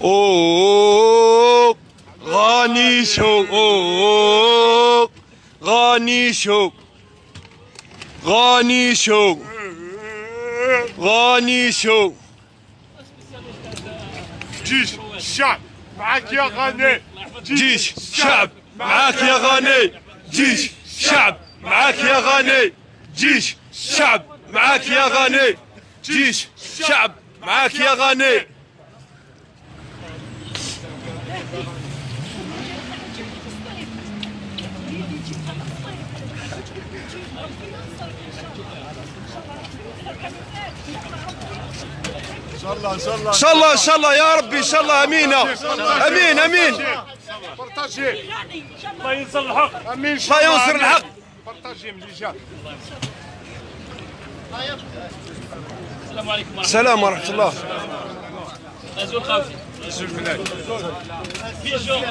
اوه غاني شو اوه غاني شو غاني شو غاني شو جيش الشعب معاك يا غني. جيش الشعب معاك يا غني. جيش الشعب معاك يا غني. جيش الشعب معاك يا غني. جيش الشعب معاك يا غني. ان شاء الله ان شاء الله ان شاء الله ان شاء الله يا ربي ان شاء الله امين امين امين. بارطاجي الله ينصر الحق. امين. الله ينصر الحق. بارطاجي مليجان. السلام عليكم. السلام ورحمة الله. Azul Khawfi. Azul Melaye. Pigeons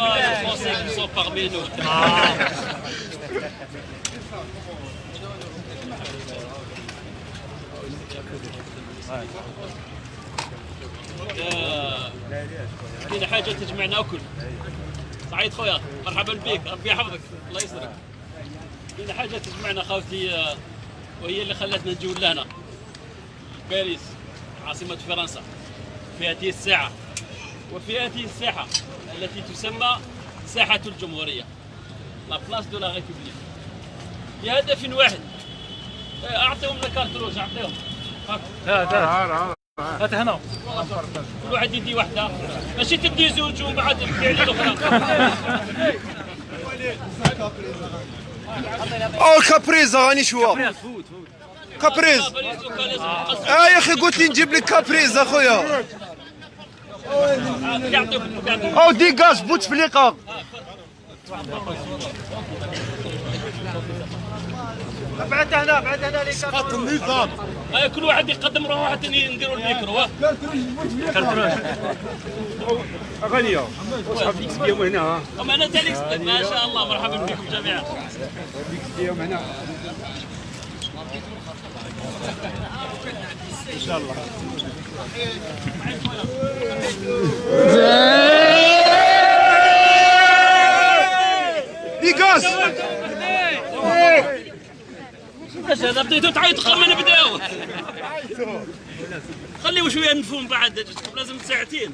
français qui sont parmi nous. كاين حاجة تجمعنا الكل. سعيد خويا مرحبا بك ربي يحفظك الله يسرك. كاين حاجة تجمعنا خاوتي وهي اللي خلتنا نجيو لهنا. باريس عاصمة فرنسا في هذه الساعة وفي هذه الساحة التي تسمى ساحة الجمهورية لا بلاس دو لا ريبوبليك بهدف واحد. أعطيهم الكارت روج أعطيهم. هات هنا كل واحد يدي وحدة ماشي تدي زوج ومن بعد تبيع لي الأخرى. او كابريزا غاني شوا كابريز. يا اخي قلت لي نجيب لك كابريز اخويا. او ديكاج بوتفليقه. بعد هنا بعد هنا اسقاط النظام. كل واحد يقدم روحه حتى نديروا الميكرو. غاليه واصحاب ديك اليوم هنا. أنا تاليكس ما شاء الله مرحبا بكم جميعا. ديك اليوم هنا ان شاء الله. ديكاج هذا بديتوا تعيطوا قبل ما نبداو. خليوا شويه نفهم بعد لازم ساعتين.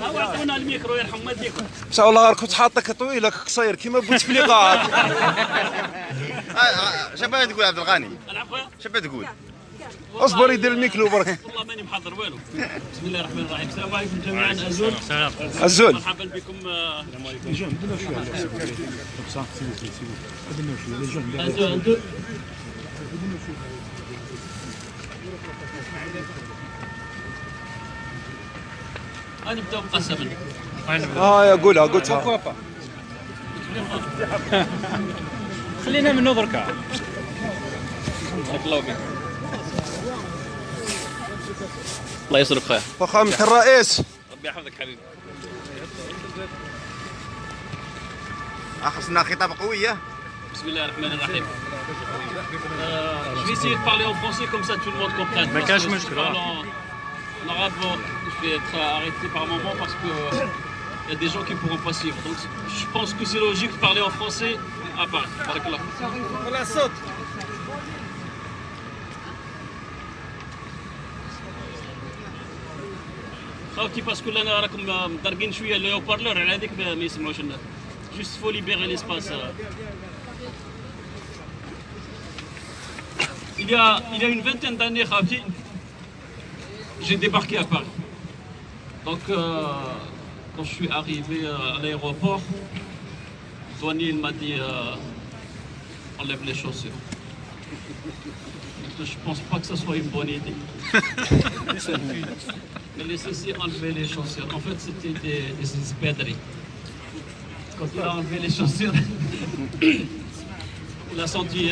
هاو عطونا الميكرو يرحم والديكم. ان شاء الله كنت حاطك طويله قصير كيما بوتفليقه. شباب تقول عبد الغني. العفو. شباب تقول. اصبر يدير الميكرو برك. والله ماني محضر والو. بسم الله الرحمن الرحيم. السلام عليكم جميعا. أزول. الزول. مرحبا بكم. أزول. نبداو مقسما. يا قولها قلتها. خلينا منو دركا. بارك الله فيك. الله يسرك خويا. فخامة الرئيس. ربي يحفظك حبيبي. خصنا خطاب قوية. بسم الله الرحمن الرحيم. Je vais essayer de parler en français comme ça tout le monde comprenne. ما كاش مشكلة. En arabe, je vais être arrêté par moment parce que il y a des gens qui ne pourront pas suivre. Donc je pense que c'est logique de parler en français à Paris. Barakallah. ولا صوت. خاوتي باسكو انا راكم مدرقين شويه لو بارلور على هذيك ما يسمعوش الناس. Juste faut libérer l'espace. Il y a une vingtaine d'années, Khawti, j'ai débarqué à Paris. Donc, quand je suis arrivé à l'aéroport, douanier il m'a dit enlève les chaussures. Je ne pense pas que ce soit une bonne idée. Mais laissez enlever les chaussures. En fait, c'était des espadrilles. Quand il a enlevé les chaussures, il a senti.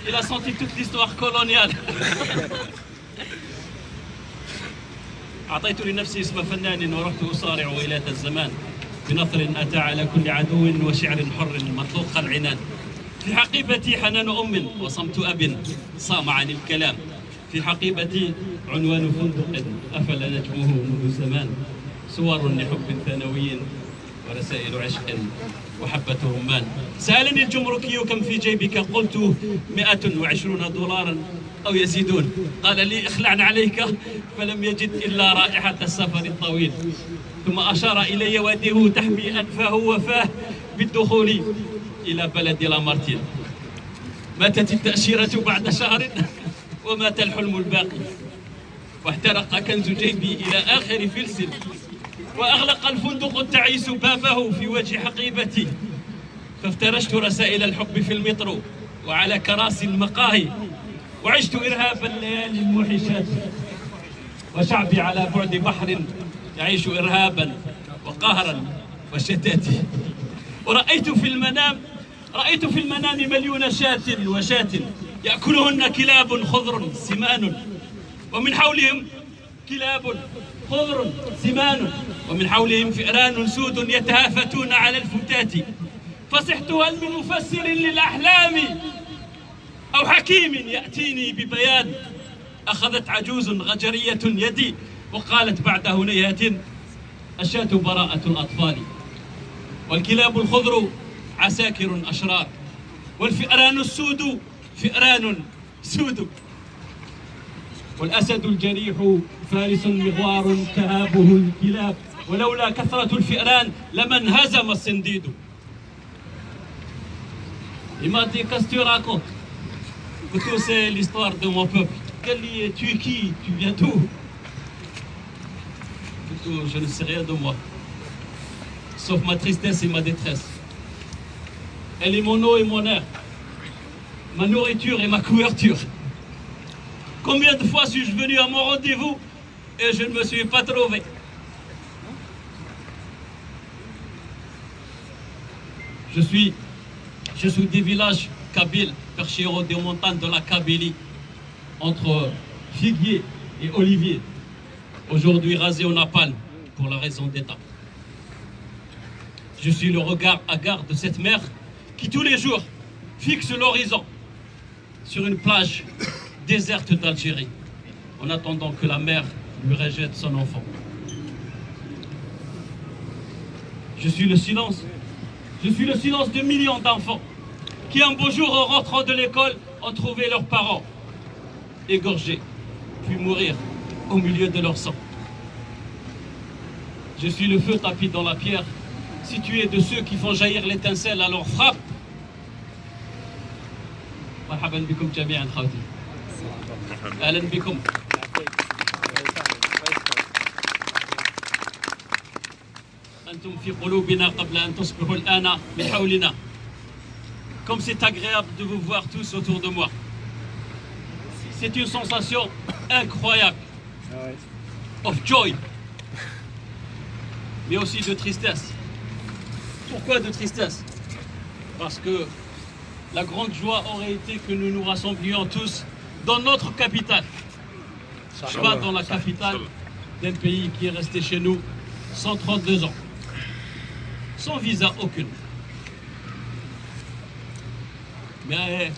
Il a senti toute l'histoire coloniale. أعطيت لنفسي اسم فنان ورحت أصارع ويلات الزمان بنثر أتى على كل عدو وشعر حر مطلوق العنان. في حقيبتي حنان أم وصمت أب صام عن الكلام. في حقيبتي عنوان فندق أفل نجمه منذ زمان. صور لحب ثانوي ورسائل عشق وحبة رمان. سألني الجمركي كم في جيبك؟ قلت 120 دولارا أو يزيدون. قال لي اخلعن عليك فلم يجد إلا رائحة السفر الطويل. ثم أشار إلي ويده تحمي أنفه وفاه بالدخول إلى بلد لامارتين. ماتت التأشيرة بعد شهر ومات الحلم الباقي. واحترق كنز جيبي إلى آخر فلس. وأغلق الفندق التعيس بابه في وجه حقيبتي. فافترشت رسائل الحب في المترو وعلى كراسي المقاهي. وعشت إرهاب الليالي الموحشات. وشعبي على بعد بحر يعيش إرهابا وقهرا وشتات. ورأيت في المنام مليون شاة وشاة يأكلهن كلاب خضر سمان. ومن حولهم كلاب خضر سمان. ومن حولهم فئران سود يتهافتون على الفتات. فصحت هل من مفسر للأحلام أو حكيم يأتيني ببيان. أخذت عجوز غجرية يدي وقالت بعد هنيهة الشاة براءة الأطفال. والكلاب الخضر عساكر أشرار. والفئران السود فئران سود. والأسد الجريح فارس مغوار تهابه الكلاب. ولولا كثرة الفئران لما انهزم الصنديد. Il m'a dit qu'est-ce que tu racontes? Que tout c'est l'histoire de mon peuple. Tu es qui? Tu viens d'où? Je ne sais rien de moi, sauf ma tristesse et ma détresse. Elle est mon eau et mon air, ma nourriture et ma couverture. Combien de fois suis-je venu à mon rendez-vous et je ne me suis pas trouvé? Je suis des villages kabyles perchés au haut des montagnes de la Kabylie, entre figuier et olivier, aujourd'hui rasés au napalm pour la raison d'État. Je suis le regard hagard de cette mère qui tous les jours fixe l'horizon sur une plage déserte d'Algérie, en attendant que la mère lui rejette son enfant. Je suis le silence de millions d'enfants qui un beau jour, en rentrant de l'école, ont trouvé leurs parents égorgés, puis mourir au milieu de leur sang. Je suis le feu tapi dans la pierre, situé de ceux qui font jaillir l'étincelle à leur frappe. مرحبا بكم جميعا خوتي. اهلا بكم. أنتم في قلوبنا قبل أن تصبحوا الآن من حولنا. Comme c'est agréable de vous voir tous autour de moi. C'est une sensation incroyable of joy, mais aussi de tristesse. Pourquoi de tristesse? Parce que la grande joie aurait été que nous nous rassemblions tous dans notre capitale, pas dans la capitale d'un pays qui est resté chez nous 132 ans, sans visa aucune. Mais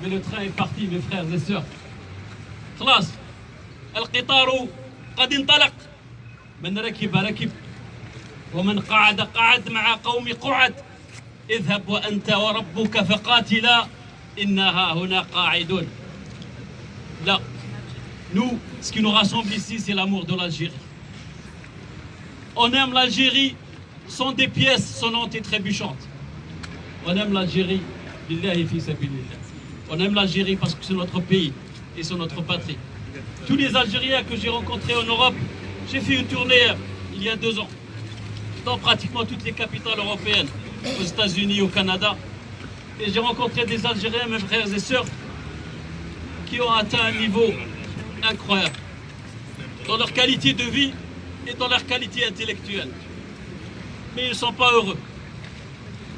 le train est parti, mes frères et sœurs. خلاص القطار قد انطلق. من ركب ركب ومن قعد قعد مع قوم قعد. اذهب وأنت وربك فقاتلا إنها هنا قاعدون. Là, nous, ce qui nous rassemble ici, c'est l'amour de l'Algérie. On aime l'Algérie sans des pièces sonnantes et trébuchantes. On aime l'Algérie, billahi fi sabilillah. On aime l'Algérie parce que c'est notre pays et c'est notre patrie. Tous les Algériens que j'ai rencontrés en Europe, j'ai fait une tournée il y a 2 ans, dans pratiquement toutes les capitales européennes, aux États-Unis, au Canada. Et j'ai rencontré des Algériens, mes frères et sœurs, qui ont atteint un niveau incroyable dans leur qualité de vie et dans leur qualité intellectuelle. Mais ils ne sont pas heureux.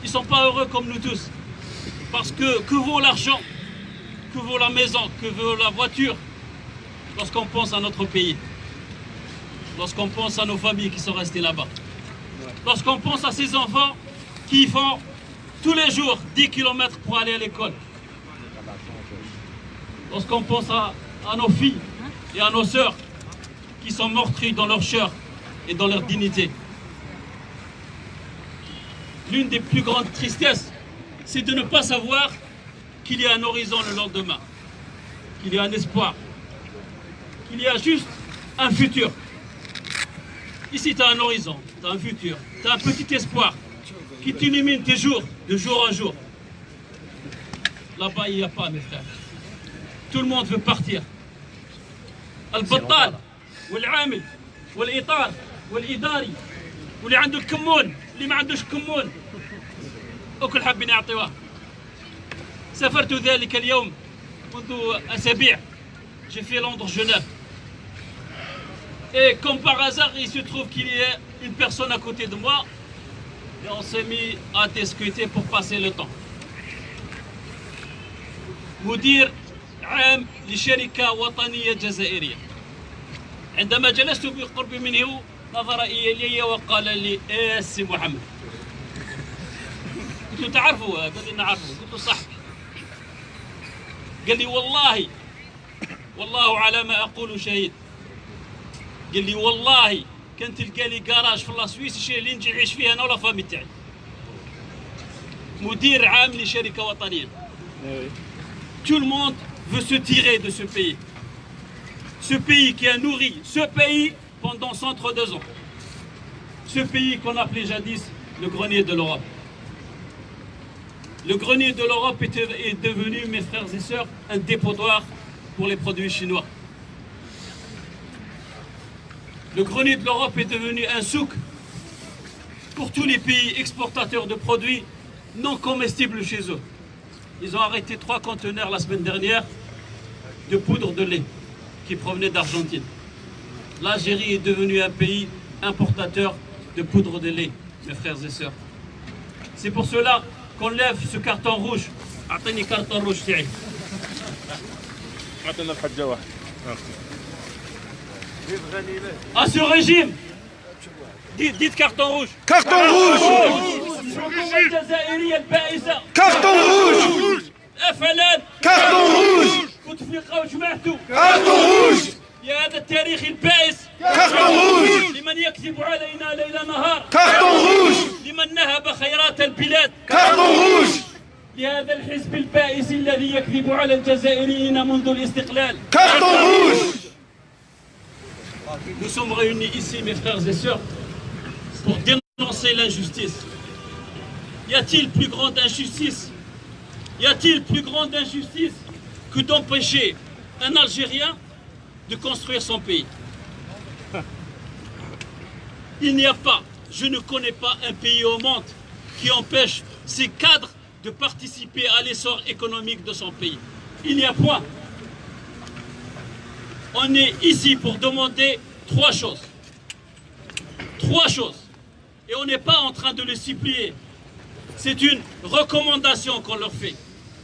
Ils ne sont pas heureux comme nous tous. Parce que vaut l'argent que vaut la maison, que vaut la voiture, lorsqu'on pense à notre pays, lorsqu'on pense à nos familles qui sont restées là-bas, lorsqu'on pense à ces enfants qui font tous les jours 10 km pour aller à l'école, lorsqu'on pense à nos filles et à nos sœurs qui sont meurtries dans leur chair et dans leur dignité. L'une des plus grandes tristesses, c'est de ne pas savoir qu'il y a un horizon le lendemain, qu'il y a un espoir, qu'il y a juste un futur. Ici, tu as un horizon, tu as un futur, tu as un petit espoir qui t'illumine tes jours, de jour en jour. Là-bas, il n'y a pas, mes frères. Tout le monde veut partir. البطال والعامل والإطار والإداري واللي عنده الكمون اللي ما عندوش كمون وكل حابين يعطيوه. سافرت ذلك اليوم منذ أسابيع. J'ai fait Londres-Genève. Et comme par hasard, il se trouve qu'il y a une personne à côté de moi et on s'est mis à discuter pour passer le temps. مدير عام لشركة وطنية جزائرية. عندما جلست بقرب منه نظر إلي وقال لي إيه سي محمد. قلت له تعرفه؟ قال لي نعرفه. قلت له صاحبي. قال لي والله على ما أقول شهيد. قال لي والله كان تلقى لي كراج في لاسويس الشيء اللي نجي نعيش فيها أنا ولا فامي تاعي. مدير عام لشركة وطنية. Tout le monde veut se tirer de ce pays. Ce pays qui a nourri ce pays pendant 132 ans. Ce pays qu'on appelait jadis le grenier de l'Europe. Le grenier de l'Europe est devenu, mes frères et sœurs, un dépotoir pour les produits chinois. Le grenier de l'Europe est devenu un souk pour tous les pays exportateurs de produits non comestibles chez eux. Ils ont arrêté 3 conteneurs la semaine dernière de poudre de lait qui provenait d'Argentine. L'Algérie est devenue un pays importateur de poudre de lait, mes frères et sœurs. C'est pour cela qu'on lève ce carton rouge. Attendez, carton rouge, c'est à ce régime, dites carton rouge. Carton rouge. Carton rouge. Carton rouge. Carton rouge. لهذا التاريخ البائس. Carton rouge. لمن يكذب علينا ليل نهار. Carton rouge. لمن نهب خيرات البلاد. Carton rouge. لهذا الحزب البائس الذي يكذب على الجزائريين منذ الاستقلال. Carton rouge. Nous sommes réunis ici, mes frères et sœurs, pour dénoncer l'injustice. Y a-t-il plus grande injustice? Y a-t-il plus grande injustice que d'empêcher un Algérien de construire son pays? Il n'y a pas, je ne connais pas un pays au monde qui empêche ses cadres de participer à l'essor économique de son pays. Il n'y a point. On est ici pour demander 3 choses. 3 choses. Et on n'est pas en train de les supplier. C'est une recommandation qu'on leur fait.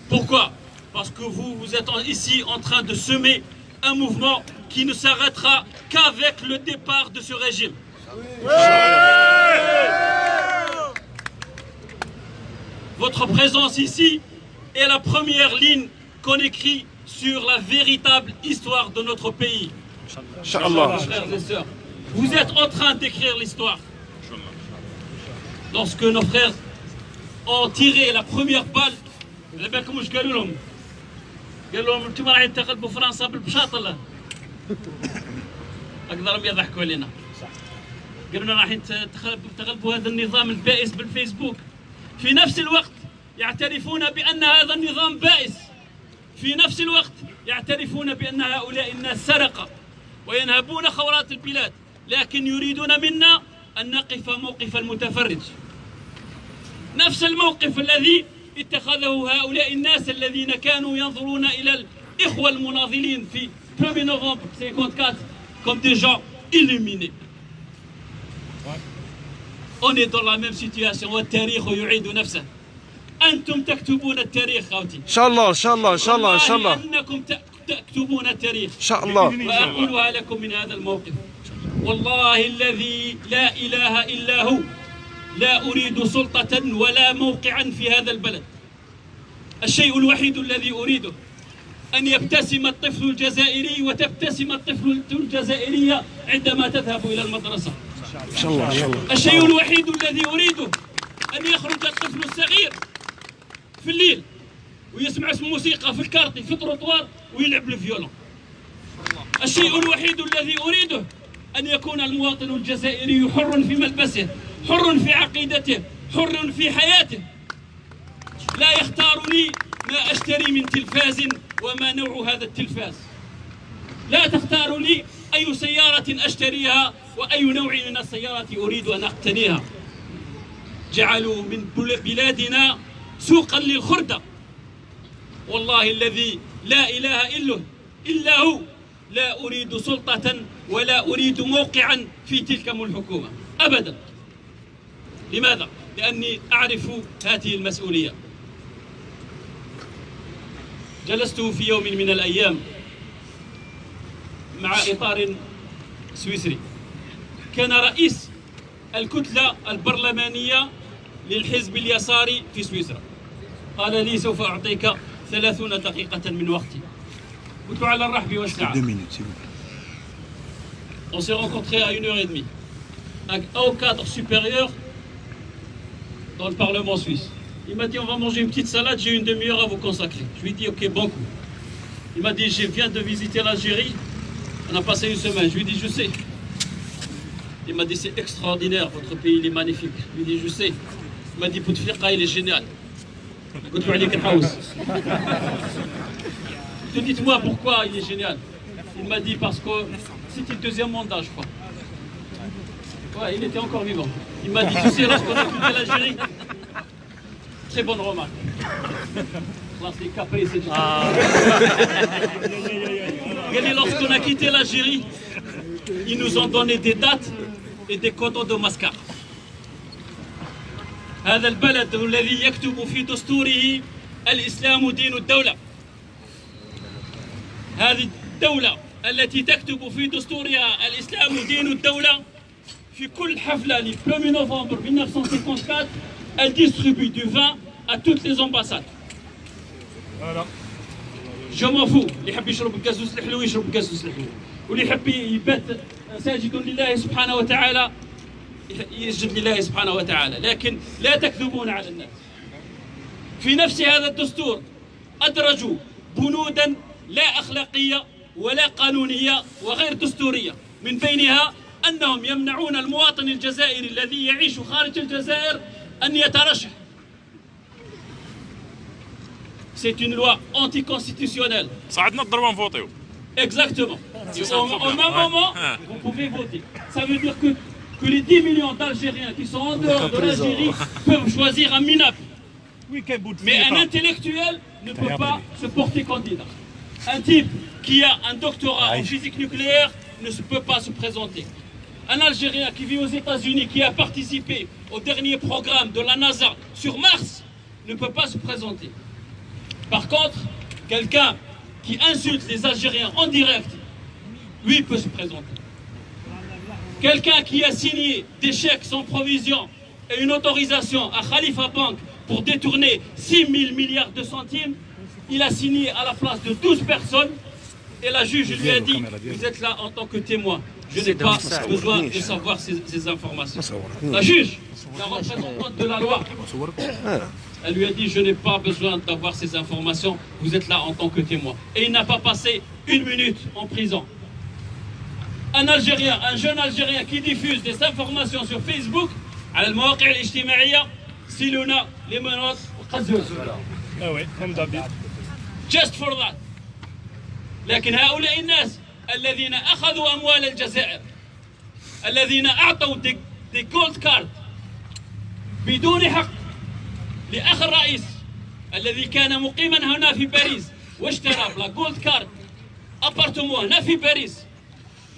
Pourquoi? Parce que vous êtes ici en train de semer un mouvement qui ne s'arrêtera qu'avec le départ de ce régime. Votre présence ici est la première ligne qu'on écrit sur la véritable histoire de notre pays. Inch'Allah. Frères et sœurs, vous êtes en train d'écrire l'histoire. Lorsque nos frères ont tiré la première balle, على بالكم واش قالوا لهم؟ قالوا لهم انتم راح تغلبوا فرنسا بالبشاطله. اقدرهم يضحكوا علينا. قالوا لنا راح تغلبوا هذا النظام البائس بالفيسبوك. في نفس الوقت يعترفون بأن هذا النظام بائس. في نفس الوقت يعترفون بأن هؤلاء الناس سرقة وينهبون خيرات البلاد، لكن يريدون منا أن نقف موقف المتفرج. نفس الموقف الذي اتخذه هؤلاء الناس الذين كانوا ينظرون إلى الإخوة المناضلين في 1er novembre 54 comme des gens illuminés. On est dans la même situation. والتاريخ يعيد نفسه. أنتم تكتبون التاريخ خوتي. ان شاء الله ان شاء الله ان شاء الله ان شاء الله والله أنكم تكتبون التاريخ ان شاء الله. وأقولها لكم من هذا الموقف، والله الذي لا إله إلا هو لا أريد سلطة ولا موقعا في هذا البلد. الشيء الوحيد الذي أريده أن يبتسم الطفل الجزائري وتبتسم الطفل الجزائرية عندما تذهب إلى المدرسة. ان شاء الله ان شاء الله. الشيء الوحيد الذي أريده أن يخرج الطفل الصغير في الليل ويسمع موسيقى في الكارتي في التروطوار ويلعب الفيولون. الشيء الوحيد الذي أريده أن يكون المواطن الجزائري حر في ملبسه، حر في عقيدته، حر في حياته، لا يختار لي ما أشتري من تلفاز وما نوع هذا التلفاز، لا تختار لي أي سيارة أشتريها وأي نوع من السيارات أريد أن أقتنيها. جعلوا من بلادنا سوقا للخردة، والله الذي لا إله إلا هو لا أريد سلطة ولا أريد موقعا في تلك الحكومة أبدا. لماذا؟ لأني أعرف هذه المسؤولية. جلست في يوم من الأيام مع إطار سويسري، كان رئيس الكتلة البرلمانية للحزب اليساري في سويسرا، قال لي سوف أعطيك 30 دقيقة من وقتي. قلت على الرحب والسعة. On s'est rencontrés à 1h30, un haut cadre supérieur dans le Parlement suisse. Il m'a dit on va manger une petite salade, j'ai une demi-heure à vous consacrer. Je lui ai dit ok, bon coup. Il m'a dit je viens de visiter l'Algérie, on a passé une semaine. Je lui ai dit je sais. Il m'a dit c'est extraordinaire, votre pays il est magnifique. Je lui ai dit je sais. Il m'a dit Bouteflika il est génial. Dites-moi pourquoi il est génial. Il m'a dit parce que c'était le deuxième mandat, je crois. Ouais, il était encore vivant. Il m'a dit, tu sais, lorsqu'on a quitté l'Algérie, très bonne remarque. Là, c'est capé, c'est lorsqu'on a quitté l'Algérie, ils nous ont donné des dates et des cotons de mascar. هذا البلد الذي يكتب في دستوره الإسلام دين الدولة، هذه الدولة التي تكتب في دستورها الإسلام دين الدولة، في كل حفلة le 1er novembre 1954 elle distribue du vin à toutes les ambassades. Je m'en fous، اللي يحب يشرب الكازوس الحلو يشرب الكازوس الحلو، واللي يحب يبات ساجد لله سبحانه وتعالى يسجد لله سبحانه وتعالى، لكن لا تكذبون على الناس. في نفس هذا الدستور أدرجوا بنودا لا أخلاقية ولا قانونية وغير دستورية، من بينها أنهم يمنعون المواطن الجزائري الذي يعيش خارج الجزائر أن يترشح. C'est une loi anticonstitutionnelle. صعدنا الضربة نفوتيو. Exactement. Au même moment, vous pouvez voter. Ça veut dire que les 10 millions d'Algériens qui sont en dehors de l'Algérie peuvent choisir un minable. Mais un intellectuel ne peut pas se porter candidat. Un type qui a un doctorat en physique nucléaire ne peut pas se présenter. Un Algérien qui vit aux États-Unis, qui a participé au dernier programme de la NASA sur Mars, ne peut pas se présenter. Par contre, quelqu'un qui insulte les Algériens en direct, lui peut se présenter. Quelqu'un qui a signé des chèques sans provision et une autorisation à Khalifa Bank pour détourner 6 000 milliards de centimes, il a signé à la place de 12 personnes et la juge lui a dit vous êtes là en tant que témoin, je n'ai pas besoin de savoir ces informations. La juge, la représentante de la loi, elle lui a dit je n'ai pas besoin d'avoir ces informations, vous êtes là en tant que témoin. Et il n'a pas passé 1 minute en prison. Un Algérien, un jeune Algérien qui diffuse des informations sur Facebook على المواقع الاجتماعية سيلونا les menottes وقزوز. Ah oui, comme d'habitude. Just for that. لكن هؤلاء الناس الذين أخذوا أموال الجزائر، الذين أعطوا دي جولد كارد بدون حق لأخ الرئيس الذي كان مقيما هنا في باريس واشترى بلا جولد كارد أبارتمون هنا في باريس،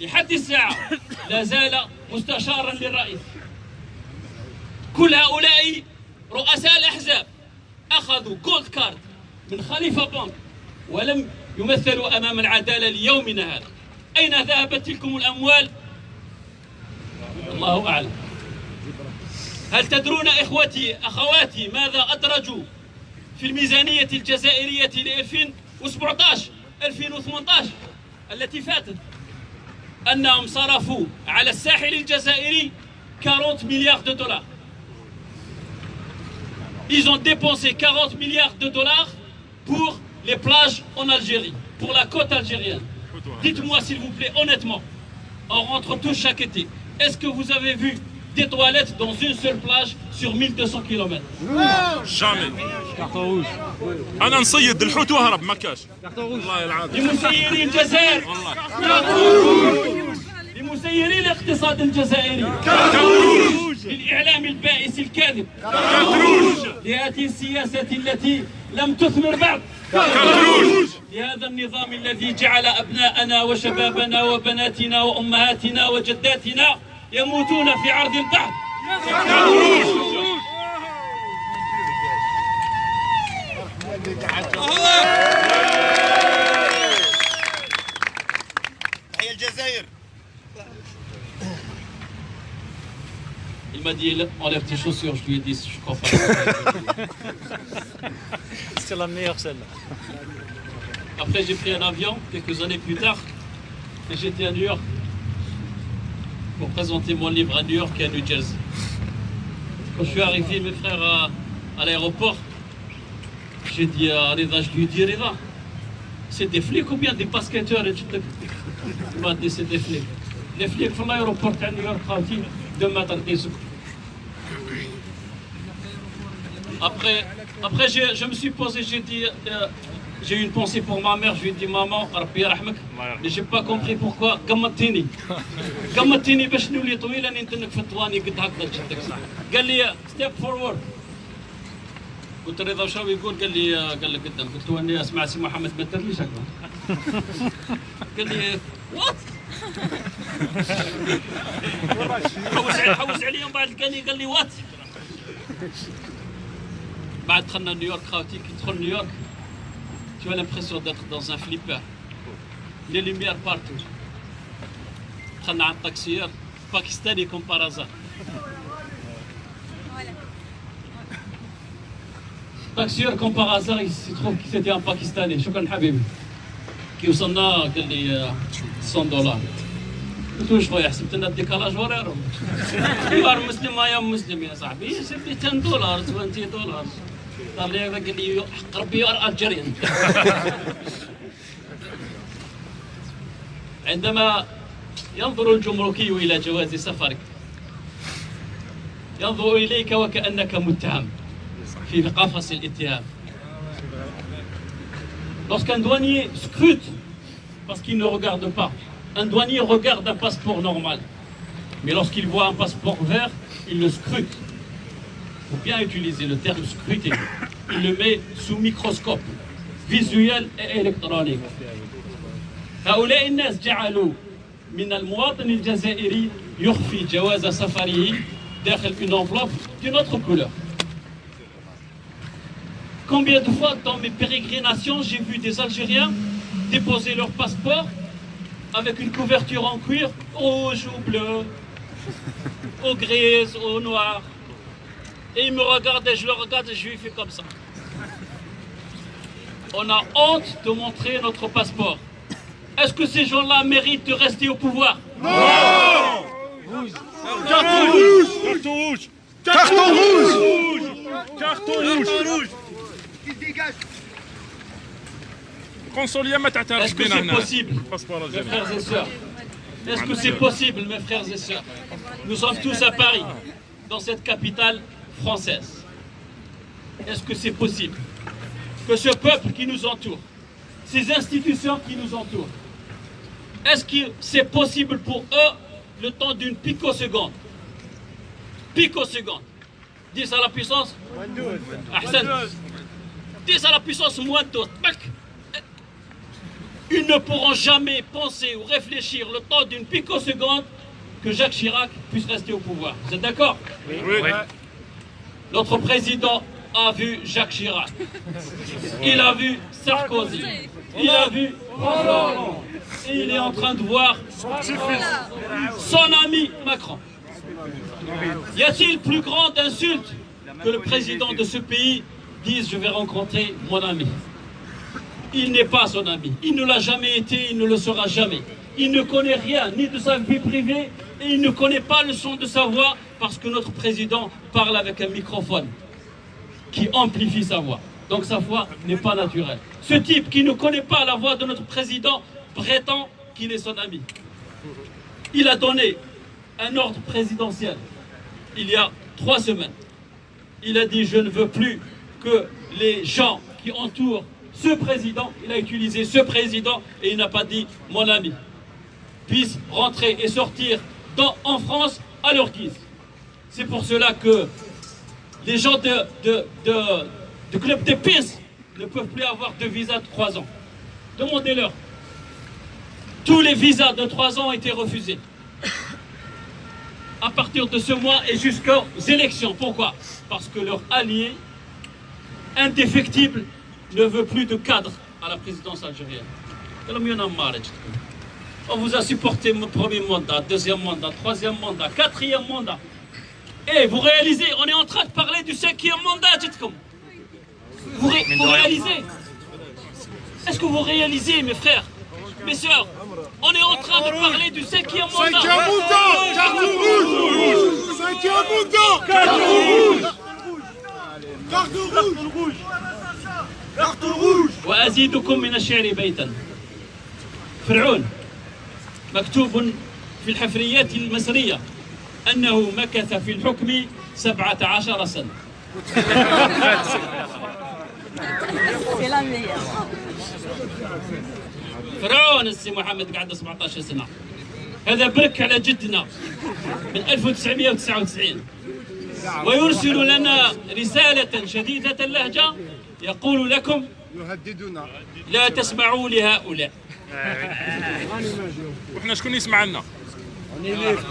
لحد الساعة لا زال مستشارا للرئيس. كل هؤلاء رؤساء الأحزاب أخذوا جولد كارد من خليفة بنك ولم يمثلوا أمام العدالة ليومنا هذا. أين ذهبت تلكم الأموال؟ الله أعلم. هل تدرون إخوتي أخواتي ماذا أدرجوا في الميزانية الجزائرية ل 2017 2018 التي فاتت؟ أنهم صرفوا على الساحل الجزائري 40 milliards de dollars. Ils ont dépensé 40 milliards de dollars pour les plages en Algérie, pour la côte algérienne. Dites-moi s'il vous plaît, honnêtement, on rentre tous chaque été. Est-ce que vous avez vu des toilettes dans une seule plage sur 1200 km? jamais. انا نصيد الحوت واهرب ما كاش والله العظيم. لمسيري الجزائر لمسيري الاقتصاد الجزائري، للإعلام البائس الكاذب، لهذه السياسة التي لم تثمر بعد، لهذا النظام الذي جعل أبناءنا وشبابنا وبناتنا وأمهاتنا وجداتنا يموتون في عرض البحر. تحية الجزائر. Il m'a dit enlève tes chaussures, je lui ai dit je crois pas. C'est la meilleure celle-là. Après j'ai pris un avion quelques années plus tard et j'étais à New York pour présenter mon livre à New York et à New Jersey. Quand je suis arrivé mes frères à l'aéroport, j'ai dit à Rida, je lui ai dit Rida, c'est des flics ou bien des basketteurs? Il m'a dit c'est des flics. Les flics font l'aéroport à New York 2 mètres des secours. Après je me suis posé, j'ai dit, j'ai eu une pensée pour ma mère, je lui ai dit maman, Rabbi yarhamk, mais j'ai pas compris pourquoi. قمتيني باش نولي طويله نتنك في الطواني قد هكذا تشدك. قال لي ستيب فورورد. قلت رضا وش يقول؟ قال لي قدام. قلت له اني اسمع سي محمد ما تدريش هكذا. قال لي وات؟ حوس علي ومن بعد لقاني قال لي وات؟ بعد دخلنا نيويورك خاوتي، كي تدخل نيويورك tu as l'impression d'être dans un flipper. Les lumières partout. دخلنا عند طاكسيير باكستاني كوم بارازار. طاكسيير كوم بارازار يتروف كي سيتي ان باكستاني. شكرا حبيبي. كي وصلنا قال لي $100. قلت له خويا حسبت لنا الديكالاج وريرو. يا مسلم يا مسلم يا صاحبي سيب لي $10 $20. قال لي حق ربي يا الجيريان. عندما ينظر الجمركي إلى جواز سفرك ينظر إليك وكأنك متهم في قفص الاتهام. Lorsqu'un douanier scrute, parce qu'il ne regarde pas, un douanier regarde un passeport normal, mais lorsqu'il voit un passeport vert, il le scrute. Il faut bien utiliser le terme scruter. Il le met sous microscope visuel et électronique. هؤلاء الناس جعلوا من المواطن الجزائري يخفي جواز سفره داخل une enveloppe d'une autre couleur. Combien de fois dans mes pérégrinations j'ai vu des Algériens déposer leur passeport avec une couverture en cuir rouge ou bleu, au grise, au noir. Et il me regarde et je le regarde et je lui fais comme ça. On a honte de montrer notre passeport. Est-ce que ces gens-là méritent de rester au pouvoir? Carton rouge. Carton rouge. Carton rouge. Carton rouge. قنصلية ما تعترف Est-ce que بنا c'est هنا. possible, mes frères et sœurs? Est-ce que c'est possible, mes frères et sœurs? Nous sommes tous à Paris, dans cette capitale française. Est-ce que c'est possible que ce peuple qui nous entoure, ces institutions qui nous entourent, est-ce que c'est possible pour eux le temps d'une picoseconde? Picoseconde. 10 à la puissance Ahsan. 10 à la puissance moins 2. Ils ne pourront jamais penser ou réfléchir le temps d'une picoseconde que Jacques Chirac puisse rester au pouvoir. Vous êtes d'accord? Oui. Notre président a vu Jacques Chirac, il a vu Sarkozy, il a vu François Hollande, et il est en train de voir son ami Macron. Y a-t-il plus grande insulte que le président de ce pays dise je vais rencontrer mon ami? Il n'est pas son ami, il ne l'a jamais été, il ne le sera jamais. Il ne connaît rien, ni de sa vie privée, et il ne connaît pas le son de sa voix, parce que notre président parle avec un microphone qui amplifie sa voix. Donc sa voix n'est pas naturelle. Ce type qui ne connaît pas la voix de notre président prétend qu'il est son ami. Il a donné un ordre présidentiel il y a 3 semaines. Il a dit je ne veux plus que les gens qui entourent ce président, il a utilisé ce président et il n'a pas dit mon ami, puissent rentrer et sortir en France à leur guise. C'est pour cela que les gens de Club des Pins ne peuvent plus avoir de visa de 3 ans. Demandez-leur. Tous les visas de 3 ans ont été refusés. À partir de ce mois et jusqu'aux élections. Pourquoi? Parce que leur allié indéfectible ne veut plus de cadre à la présidence algérienne. On vous a supporté mon premier mandat, deuxième mandat, troisième mandat, quatrième mandat. Et vous réalisez, on est en train de parler du 5e mandat. Vous réalisez? Est-ce que vous réalisez, mes frères, mes sœurs? On est en train de parler du 5e mandat. 5e mandat, carte rouge. 5e mandat, carte rouge. Carte rouge. Carte rouge. وأزيدكم من الشعر بيتا. فرعون مكتوب في الحفريات المصرية أنه مكث في الحكم 17 سنة. فرعون السي محمد قعد 17 سنة. هذا برك على جدنا من 1999 ويرسل لنا رسالة شديدة اللهجة يقول لكم لا تسمعوا لهؤلاء. وإحنا شكون يسمع لنا؟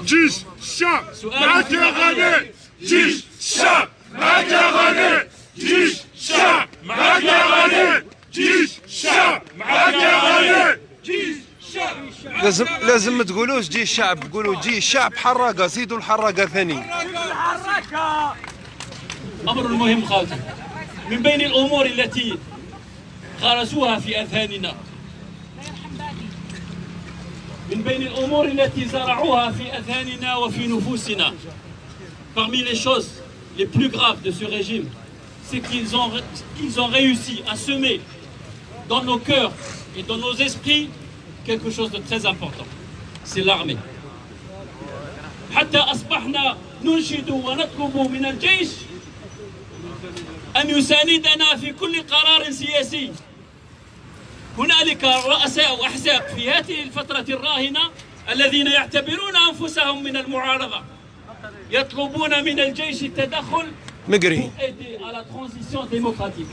جيش الشعب معك يا غني. جيش الشعب معك يا غني. جيش الشعب معك يا غني. جيش الشعب معك يا غني. جيش الشعب. لازم ما تقولوش جيش الشعب، قولوا جيش الشعب حراقه، زيدوا الحراقه ثاني. أمر مهم خالتي، من بين الأمور التي غرسوها في أذهاننا، من بين الأمور التي زرعوها في أذهاننا وفي نفوسنا، parmi les choses les plus graves de ce régime, c'est qu'ils ont réussi à semer dans nos cœurs et dans nos esprits quelque chose de très important, c'est l'armée. حتى أصبحنا ننشد ونطلب من الجيش أن يساندنا في كل قرار سياسي. هنالك رؤساء وأحزاب في هذه الفترة الراهنة الذين يعتبرون أنفسهم من المعارضة يطلبون من الجيش التدخل مقري pour aider à la transition démocratique.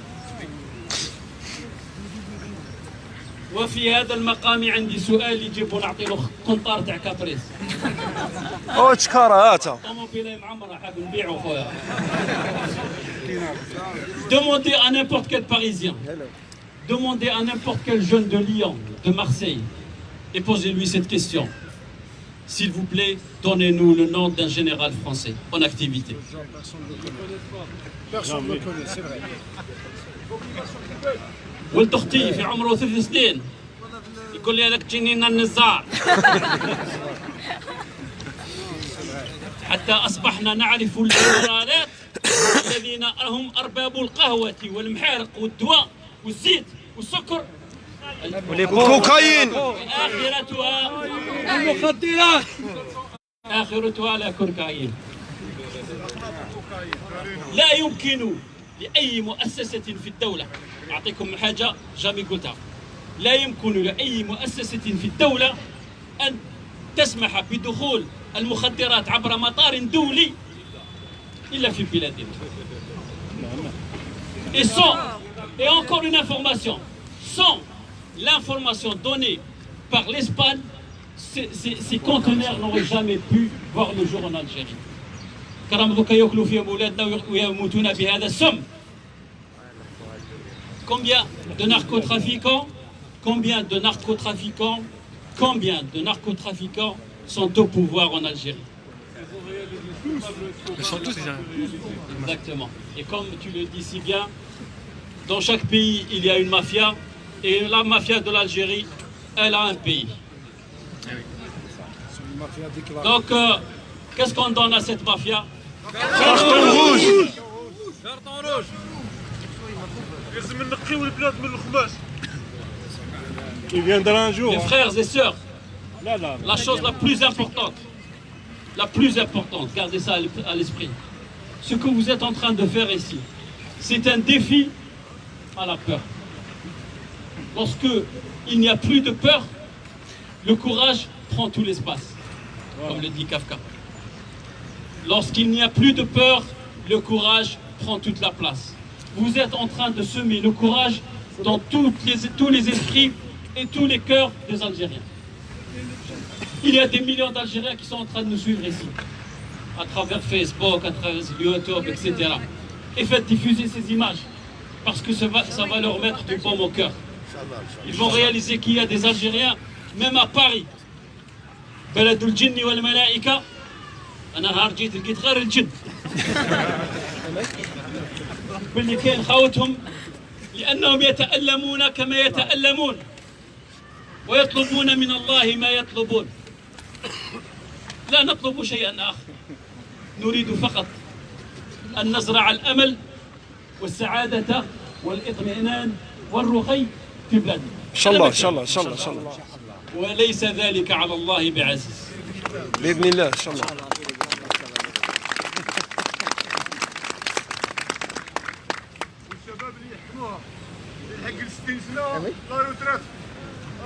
وفي هذا المقام عندي سؤال يجب نعطي له قنطار تاع كابريس. او تشكاره هاتا طوموبيله معمره حاب نبيعو خويا. Demandez à n'importe quel Parisien, demandez à n'importe quel jeune de Lyon, de Marseille, et posez-lui cette question. S'il vous plaît, donnez-nous le nom d'un général français en activité. Personne ne le connaît, c'est vrai. ولد اختي في عمره 3 سنين يقول لي لك تجينينا النزار. حتى اصبحنا نعرف الجنرالات الذين هم ارباب القهوه والمحارق والدواء والزيت والسكر والكوكايين. اخرتها المخدرات، اخرتها لا كوكايين. لا يمكن لأي مؤسسة في الدولة، أعطيكم حاجة جامي قلتها، لا يمكن لأي مؤسسة في الدولة أن تسمح بدخول المخدرات عبر مطار دولي إلا في بلادنا. Et encore une information, sans l'information donnée par l'Espagne, ces conteneurs n'auraient jamais pu voir le jour en Algérie. كرام دوكا ياكلوا فيهم اولادنا ويموتون بهذا السم Combien de narcotrafiquants, combien de narcotrafiquants sont au pouvoir en Algérie? Ils sont tous des... Exactement. Et comme tu le dis si bien, dans chaque pays, il y a une mafia. Et la mafia de l'Algérie, elle a un pays. Donc, qu'est-ce qu'on donne à cette mafia? Carton rouge. Il viendra un jour. Mes frères et sœurs, Là, là. la chose la plus importante, gardez ça à l'esprit. Ce que vous êtes en train de faire ici, c'est un défi à la peur. Lorsque il n'y a plus de peur, le courage prend tout l'espace, comme le dit Kafka. Lorsqu'il n'y a plus de peur, le courage prend toute la place. Vous êtes en train de semer le courage dans tous les esprits et tous les cœurs des Algériens. Il y a des millions d'Algériens qui sont en train de nous suivre ici, à travers Facebook, à travers YouTube, etc. Et faites diffuser ces images, parce que ça va leur mettre du baume au cœur. Ils vont réaliser qu'il y a des Algériens, même à Paris. بلد الجن والملائكة أنا نهار جيت لقيت غير الجن باللي كاين خاوتهم لأنهم يتألمون كما يتألمون ويطلبون من الله ما يطلبون. لا نطلب شيئا آخر، نريد فقط أن نزرع الأمل والسعادة والإطمئنان والرخي في بلادنا. ان شاء الله ان شاء الله ان شاء الله ان شاء الله وليس ذلك على الله بعزيز. باذن الله ان شاء الله. الشباب اللي يحكموها يلحق ل 60 سنه لا روترات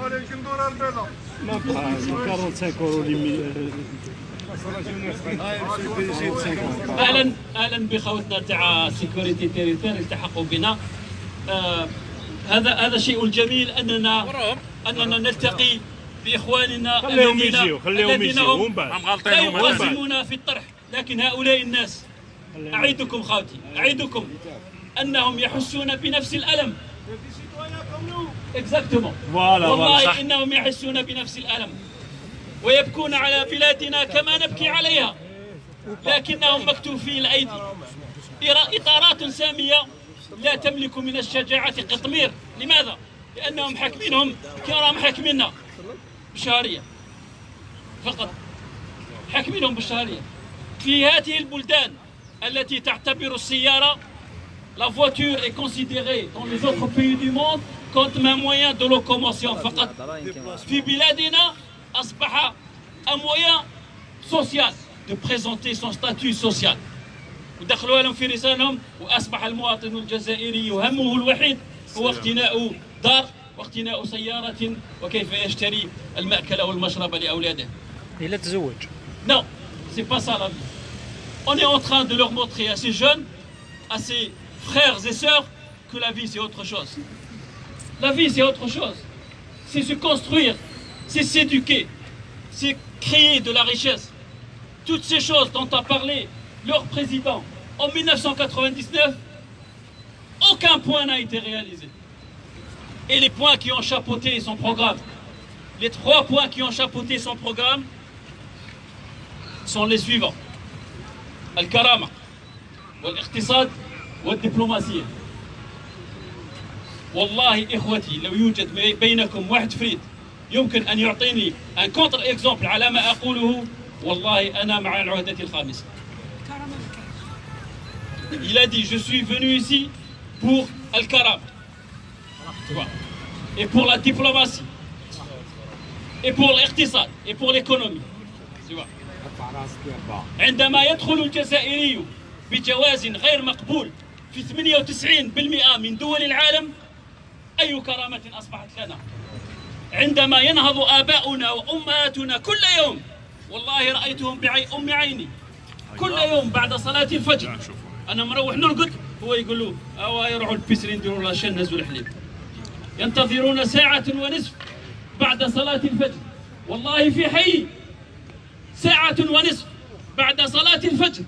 ولا يجي ندور البيضه ما بقى 45 اورو اهلا بخوتنا تاع سيكوريتي تيريتير التحقوا بنا. هذا شيء الجميل اننا نلتقي باخواننا الذين هم لا يقاسمون في الطرح، لكن هؤلاء الناس اعيدكم خوتي، اعيدكم انهم يحسون بنفس الالم. اكزاكتومون والله انهم يحسون بنفس الالم ويبكون على بلادنا كما نبكي عليها، لكنهم مكتوفي الايدي. اطارات ساميه لا تملك من الشجاعه قطمير. لماذا؟ لانهم حاكمينهم كراهم حاكميننا بالشهريه فقط، حاكمينهم بالشهريه. في هذه البلدان التي تعتبر السياره la voiture est considérée dans les autres pays du monde comme un moyen de locomotion فقط. في بلادنا أصبح un moyen social de présenter son statut social. ودخلوا لهم في رسالهم، وأصبح المواطن الجزائري همه الوحيد هو اقتناء دار واقتناء سيارة وكيف يشتري المأكل والمشرب لأولاده. إلا تزوج. Non, c'est pas ça la vie. On est en train de leur montrer à ces jeunes, à ces frères et sœurs, que la vie c'est autre chose. La vie c'est autre chose. C'est se construire, c'est s'éduquer, c'est créer de la richesse. Toutes ces choses dont a parlé leur président en 1999, aucun point n'a été réalisé. Et les points qui ont chapeauté son programme, les 3 points qui ont chapeauté son programme sont les suivants: Al-Karama, Wal-Iqtisad, Wal-Diplomatie. والله إخوتي لو يوجد بينكم واحد فريد يمكن أن يعطيني un contre-exemple على ما أقوله، والله أنا مع العهدة الخامسة. Il a dit je suis venu ici pour Al-Karam et pour la diplomatie et pour l'iqtisad et pour l'économie. عندما يدخل الجزائري بجواز غير مقبول في 98% من دول العالم، أي كرامة أصبحت لنا؟ عندما ينهض آباؤنا وأمهاتنا كل يوم، والله رأيتهم أم عيني كل يوم بعد صلاة الفجر، أنا مروح نرقد هو يقول له أوا يروحوا البيسري يديروا له شن نزلوا الحليب، ينتظرون ساعة ونصف بعد صلاة الفجر. والله في حي 1.5 ساعة بعد صلاة الفجر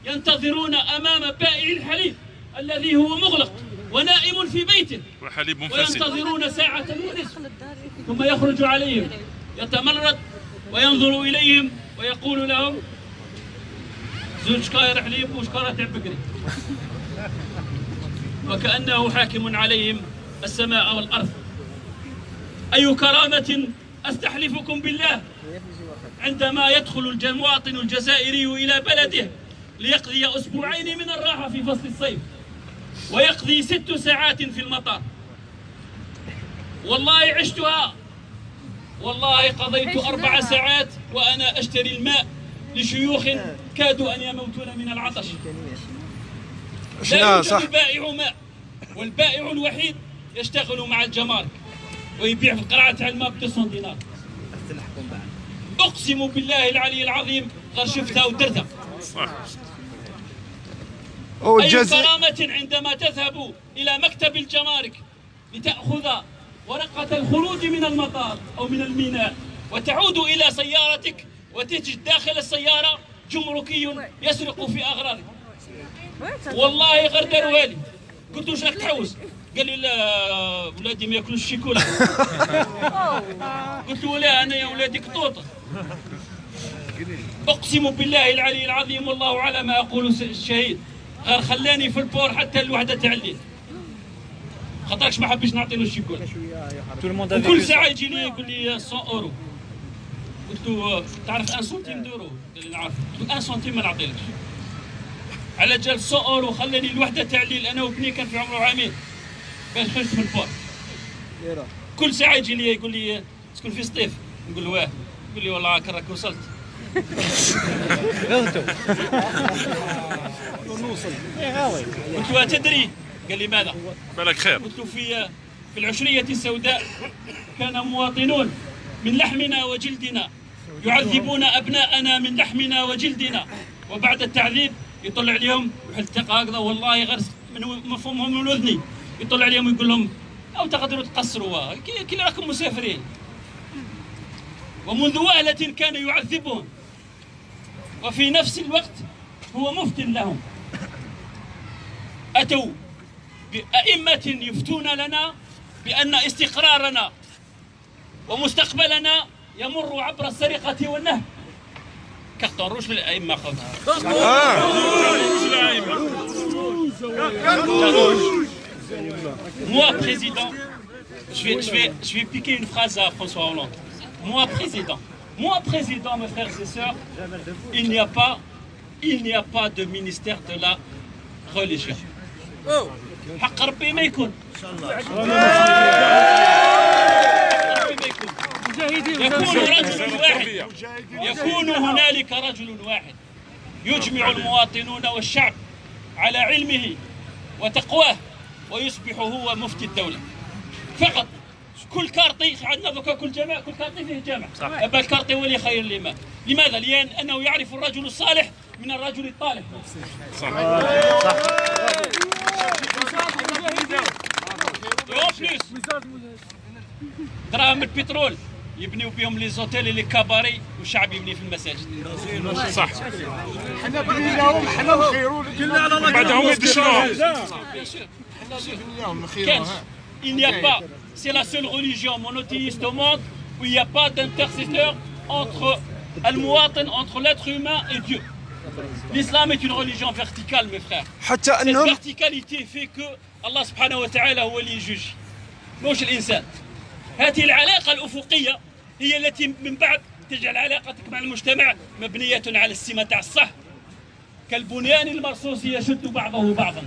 ينتظرون أمام بائع الحليب الذي هو مغلق ونائم في بيته وحليب فاسد وينتظرون ساعة ونصف ثم يخرج عليهم يتمرد وينظر إليهم ويقول لهم زوج شكاير حليب وشكارة بقري، وكأنه حاكم عليهم السماء والأرض. أي كرامة أستحلفكم بالله عندما يدخل المواطن الجزائري إلى بلده ليقضي أسبوعين من الراحة في فصل الصيف ويقضي 6 ساعات في المطار. والله عشتها، والله قضيت 4 ساعات وأنا أشتري الماء لشيوخ كادوا أن يموتون من العطش. لا يوجد بائع ماء، والبائع الوحيد يشتغل مع الجمارك ويبيع في القرعة تاع الماء ب 200 دينار. أقسم بالله العلي العظيم غير شفتها ودرتها. أي كرامة عندما تذهب إلى مكتب الجمارك لتأخذ ورقة الخروج من المطار أو من الميناء وتعود إلى سيارتك وتجد داخل السيارة جمركي يسرق في أغراضك. والله غير داروا لي، قلت له واش راك تحوس؟ قال لي لا ولادي ما ياكلوش الشيكولا. قلت له لا أنا يا ولادي قطوطة. أقسم بالله العلي العظيم والله على ما أقول الشهيد، غير خلاني في البور حتى الوحدة تاع الليل، خاطرش ما حبيش نعطي له الشيكولا. وكل ساعة يجي لي يقول لي 100 أورو. قلت له تعرف 1 سنتيم دورو؟ قال لي نعرف. قلت له 1 سنتيم ما نعطيلكش. على جال 100 أورو خلاني الوحدة تاع الليل أنا وابني كان في عمره عامين باش خرجت في البور. كل ساعة يجي لي يقول لي تسكن في سطيف؟ نقول له واه. يقول لي والله راك وصلت. قلت له أتدري؟ قال لي ماذا؟ بالك خير. قلت له في العشرية السوداء كان مواطنون من لحمنا وجلدنا يعذبون أبناءنا من لحمنا وجلدنا، وبعد التعذيب يطلع عليهم يحلتق هكذا والله غير من مفهومهم من وذني، يطلع عليهم ويقول لهم أو تقدروا تقصروا كي راكم مسافرين. ومنذ وهلة كان يعذبهم وفي نفس الوقت هو مفت لهم. أتوا بأئمة يفتون لنا بأن استقرارنا ومستقبلنا يمر عبر السرقة والنهب. كارتون روج للأئمة خوتي. Moi, président, je vais piquer une phrase à François Hollande. Moi, président, mes frères et sœurs, il n'y a pas de ministère de la religion. حق ربي ما يكون. يكون هنالك رجل واحد يجمع المواطنون والشعب على علمه وتقواه ويصبح هو مفتي الدولة فقط. كل كارطي عندنا ذوك كل كارطي فيه جامع. أبا الكارطي هو اللي خير الإمام. لماذا؟ لأنه يعرف الرجل الصالح من الرجل الطالح. صح. دراهم البترول يبنيو بهم لي زوتيل لي كاباري والشعب يبني في المساجد. صح. حنا بنيناهم حنا نخيروا بعدهم يدشنوهم. Il n'y a pas, c'est la seule religion monothéiste au monde où il n'y a pas d'intercesseur entre al-muwatin, entre l'être humain et Dieu. L'islam est une religion verticale, mes frères. Cette verticalité fait que Allah subhanahu wa ta'ala هو اللي يجوج مش الإنسان. هذه العلاقة الأفقية هي التي من بعد تجعل علاقتك مع المجتمع مبنية على السمة تاع الصح. كالبنيان المرصوص يشد بعضه بعضا.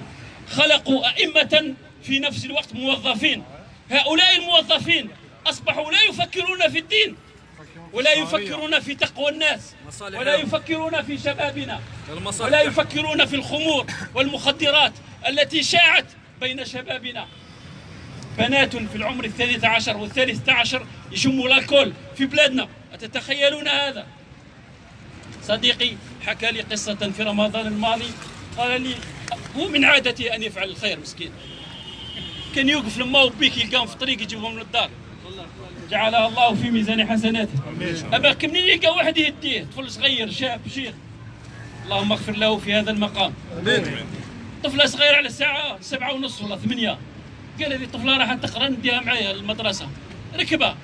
خلقوا أئمة في نفس الوقت موظفين. هؤلاء الموظفين أصبحوا لا يفكرون في الدين ولا يفكرون في تقوى الناس ولا يفكرون في شبابنا ولا يفكرون في الخمور والمخدرات التي شاعت بين شبابنا. بنات في العمر 13 و13 يشموا الكول في بلادنا. أتتخيلون هذا؟ صديقي حكى لي قصة في رمضان الماضي، قال لي هو من عادته أن يفعل الخير مسكين، كان يوقف لما وبيك يلقاهم في الطريق يجيبهم من الدار، جعلها الله في ميزان حسناته. أباك منين يلقى واحد يهديه طفل صغير شاب شيخ، اللهم اغفر له في هذا المقام. طفله صغيره على الساعه 7:30 ولا 8، قال هذه الطفله راح تقرا نديها معايا المدرسه، ركبها.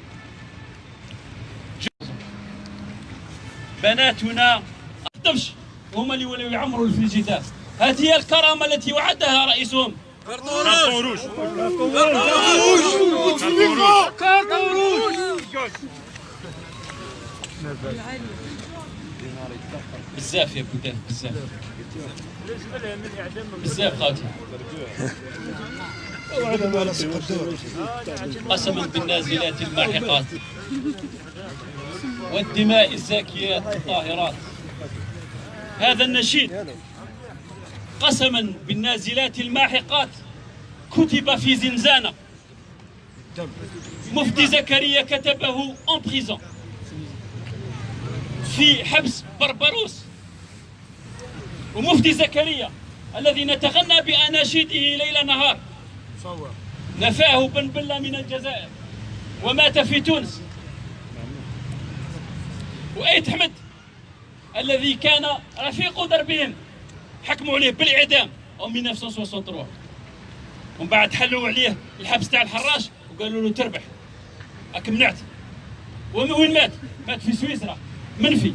بناتنا الطفش هما اللي ولاو يعمروا الفريجيدات. هذه هي الكرامه التي وعدها رئيسهم. بزاف يا بودان، بزاف بزاف خاوتي. قسما بالنازلات الماحقات والدماء الزاكيات الطاهرات، هذا النشيد قسما بالنازلات الماحقات كتب في زنزانة. مفتي زكريا كتبه en prison في حبس بربروس. ومفتي زكريا الذي نتغنى بأناشيده ليل نهار نفاه بن بلة من الجزائر ومات في تونس. وأيت حمد الذي كان رفيق دربهم حكموا عليه بالإعدام en 1963، ومن بعد حلوا عليه الحبس تاع الحراش وقالوا له تربح راك منعت. وين مات؟ مات في سويسرا منفي.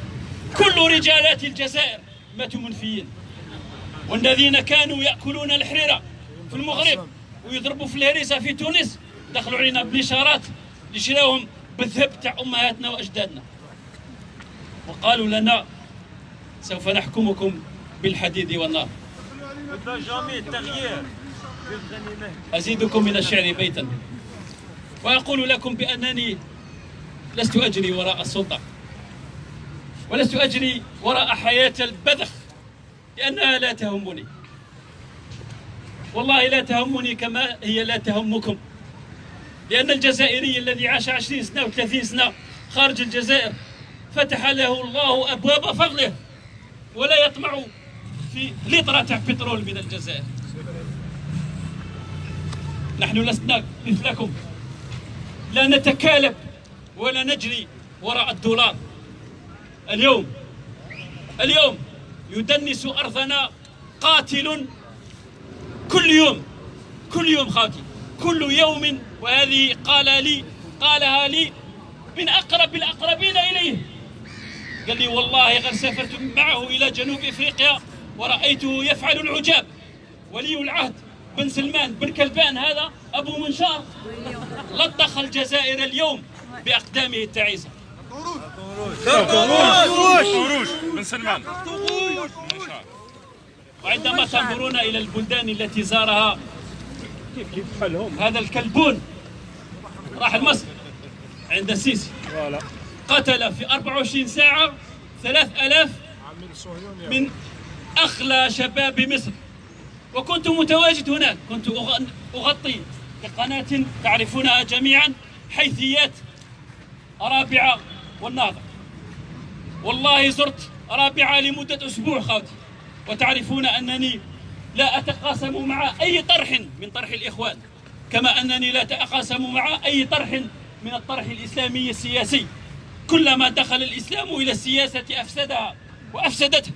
كل رجالات الجزائر ماتوا منفيين. والذين كانوا يأكلون الحريرة في المغرب ويضربوا في الهريسة في تونس دخلوا علينا بالإشارات اللي شراوهم بالذهب تاع أمهاتنا وأجدادنا، وقالوا لنا سوف نحكمكم بالحديد والنار. أزيدكم من الشعر بيتا وأقول لكم بأنني لست أجري وراء السلطة، ولست أجري وراء حياة البذخ، لأنها لا تهمني، والله لا تهمني كما هي لا تهمكم. لأن الجزائري الذي عاش 20 سنة و30 سنة خارج الجزائر فتح له الله أبواب فضله ولا يطمع في لترة تاع بترول من الجزائر. نحن لسنا مثلكم، لا نتكالب ولا نجري وراء الدولار. اليوم يدنس أرضنا قاتل كل يوم خاطي، كل يوم. وهذه قالها لي من أقرب الأقربين إليه. قال لي والله غير سافرت معه إلى جنوب إفريقيا ورأيته يفعل العجاب. ولي العهد بن سلمان بن كلبان هذا أبو منشار لطخ الجزائر اليوم بأقدامه التعيسة. خروج بن سلمان. وعندما تنظرون إلى البلدان التي زارها هذا الكلبون، راح لمصر عند السيسي قتل في 24 ساعة 3000 من أخلى شباب مصر. وكنت متواجد هناك، كنت أغطي بقناة تعرفونها جميعا، حيثيات رابعة والنهضة. والله زرت رابعة لمدة أسبوع خاوتي، وتعرفون أنني لا أتقاسم مع أي طرح من طرح الإخوان، كما أنني لا أتقاسم مع أي طرح من الطرح الإسلامي السياسي. كلما دخل الإسلام إلى السياسة أفسدها وأفسدتها.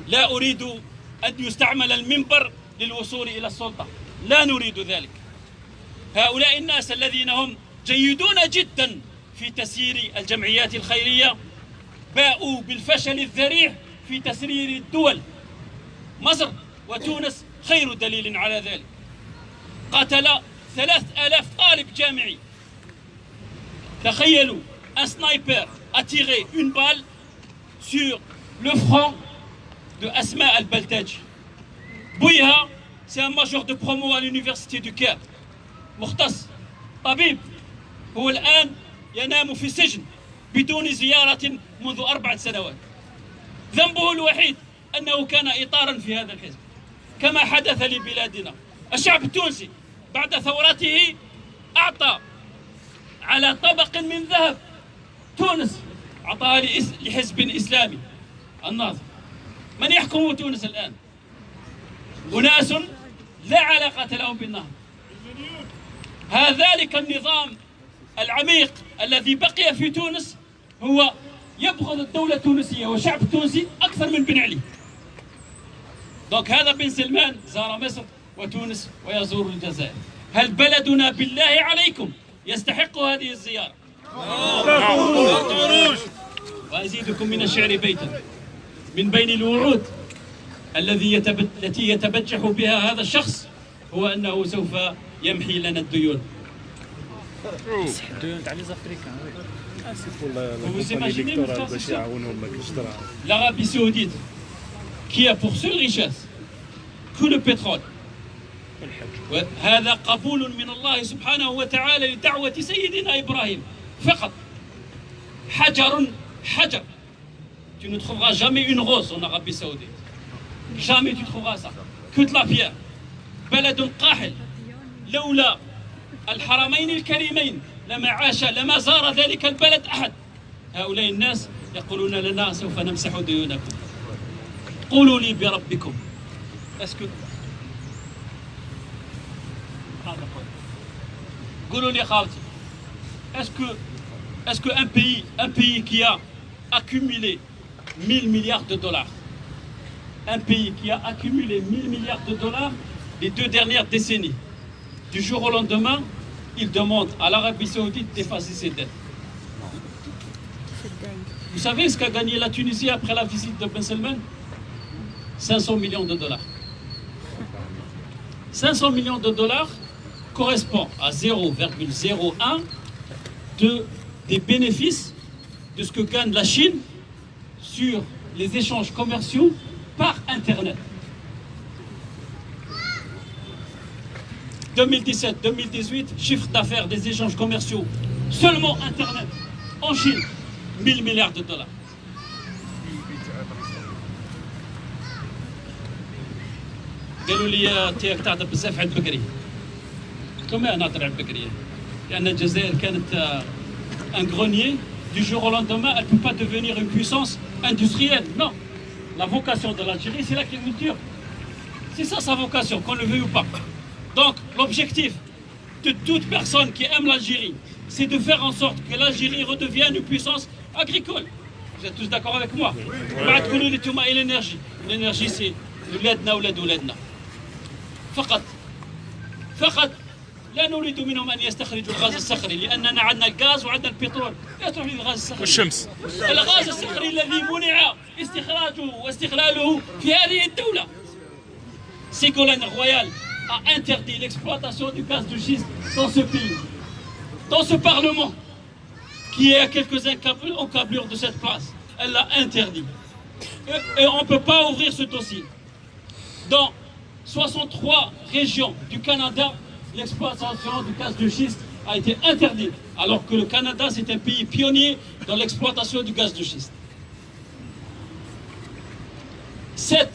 لا أريد أن يستعمل المنبر للوصول إلى السلطة، لا نريد ذلك. هؤلاء الناس الذين هم جيدون جدا في تسيير الجمعيات الخيرية باءوا بالفشل الذريع في تسرير الدول. مصر وتونس خير دليل على ذلك. قتل 3000 طالب جامعي. تخيلوا un sniper a tiré une balle sur le front de Asma al-Baltaji. Bouiha, c'est un major de promo à l'université du Caire. مختص طبيب هو الآن ينام في السجن بدون زيارة منذ 4 سنوات. ذنبه الوحيد أنه كان إطارا في هذا الحزب، كما حدث لبلادنا. الشعب التونسي بعد ثورته أعطى على طبق من ذهب تونس، أعطاها لحزب إسلامي النهضة. من يحكم تونس الآن؟ أناس لا علاقة لهم بالنهضة. ذلك النظام العميق الذي بقي في تونس هو يبغض الدولة التونسية والشعب التونسي أكثر من بن علي. دونك هذا بن سلمان زار مصر وتونس ويزور الجزائر. هل بلدنا بالله عليكم يستحق هذه الزيارة؟ وأزيدكم من الشعر بيتا: من بين الوعود التي يتبجح بها هذا الشخص هو أنه سوف يمحي لنا الديون. Vous imaginez l'Arabie Saoudite qui a pour seule richesse que le pétrole. وهذا قبول من الله سبحانه وتعالى لدعوة سيدنا إبراهيم فقط. حجر. Tu ne trouveras jamais une rose en Arabie Saoudite. Jamais tu trouveras ça. Que de la pierre. بلد قاحل. لولا الحرمين الكريمين لما زار ذلك البلد أحد. هؤلاء الناس يقولون لنا سوف نمسح ديونكم. قولوا لي بربكم. قولوا لي خالتي. Est-ce qu'un pays qui a accumulé 1000 milliards de dollars, un pays qui a accumulé 1000 milliards de dollars les 2 dernières décennies, du jour au lendemain, il demande à l'Arabie Saoudite d'effacer ses dettes. Vous savez ce qu'a gagné la Tunisie après la visite de Ben Salman? 500 millions de dollars. 500 millions de dollars correspond à 0,01 des bénéfices de ce que gagne la Chine sur les échanges commerciaux par Internet. 2017-2018, chiffre d'affaires des échanges commerciaux, seulement Internet, en Chine, 1000 milliards de dollars. قالوا لي انت تعطي بزاف على البقري. قلت لهم انا نهضر على البقريه لان الجزائر كانت un grenier. Du jour au lendemain, elle ne peut pas devenir une puissance industrielle. Non. La vocation de l'Algérie, c'est l'agriculture. C'est ça sa vocation, qu'on le veuille ou pas. Donc, l'objectif de toute personne qui aime l'Algérie, c'est de faire en sorte que l'Algérie redevienne une puissance agricole. Vous êtes tous d'accord avec moi? Et l'énergie. L'énergie, c'est ولادنا ولاد ولادنا. فقط لا نريد منهم ان يستخرجوا الغاز الصخري لاننا عندنا الغاز وعندنا البترول. لا تروح للغاز الصخري. والشمس. الغاز الصخري الذي منع استخراجه واستغلاله في هذه الدولة. Ségolène Royal a interdit l'exploitation du gaz de schiste dans ce pays, dans ce Parlement, qui est à quelques encablures de cette place. Elle l'a interdit. Et on ne peut pas ouvrir ce dossier. Dans 63 régions du Canada, l'exploitation du gaz de schiste a été interdite, alors que le Canada, c'est un pays pionnier dans l'exploitation du gaz de schiste. 7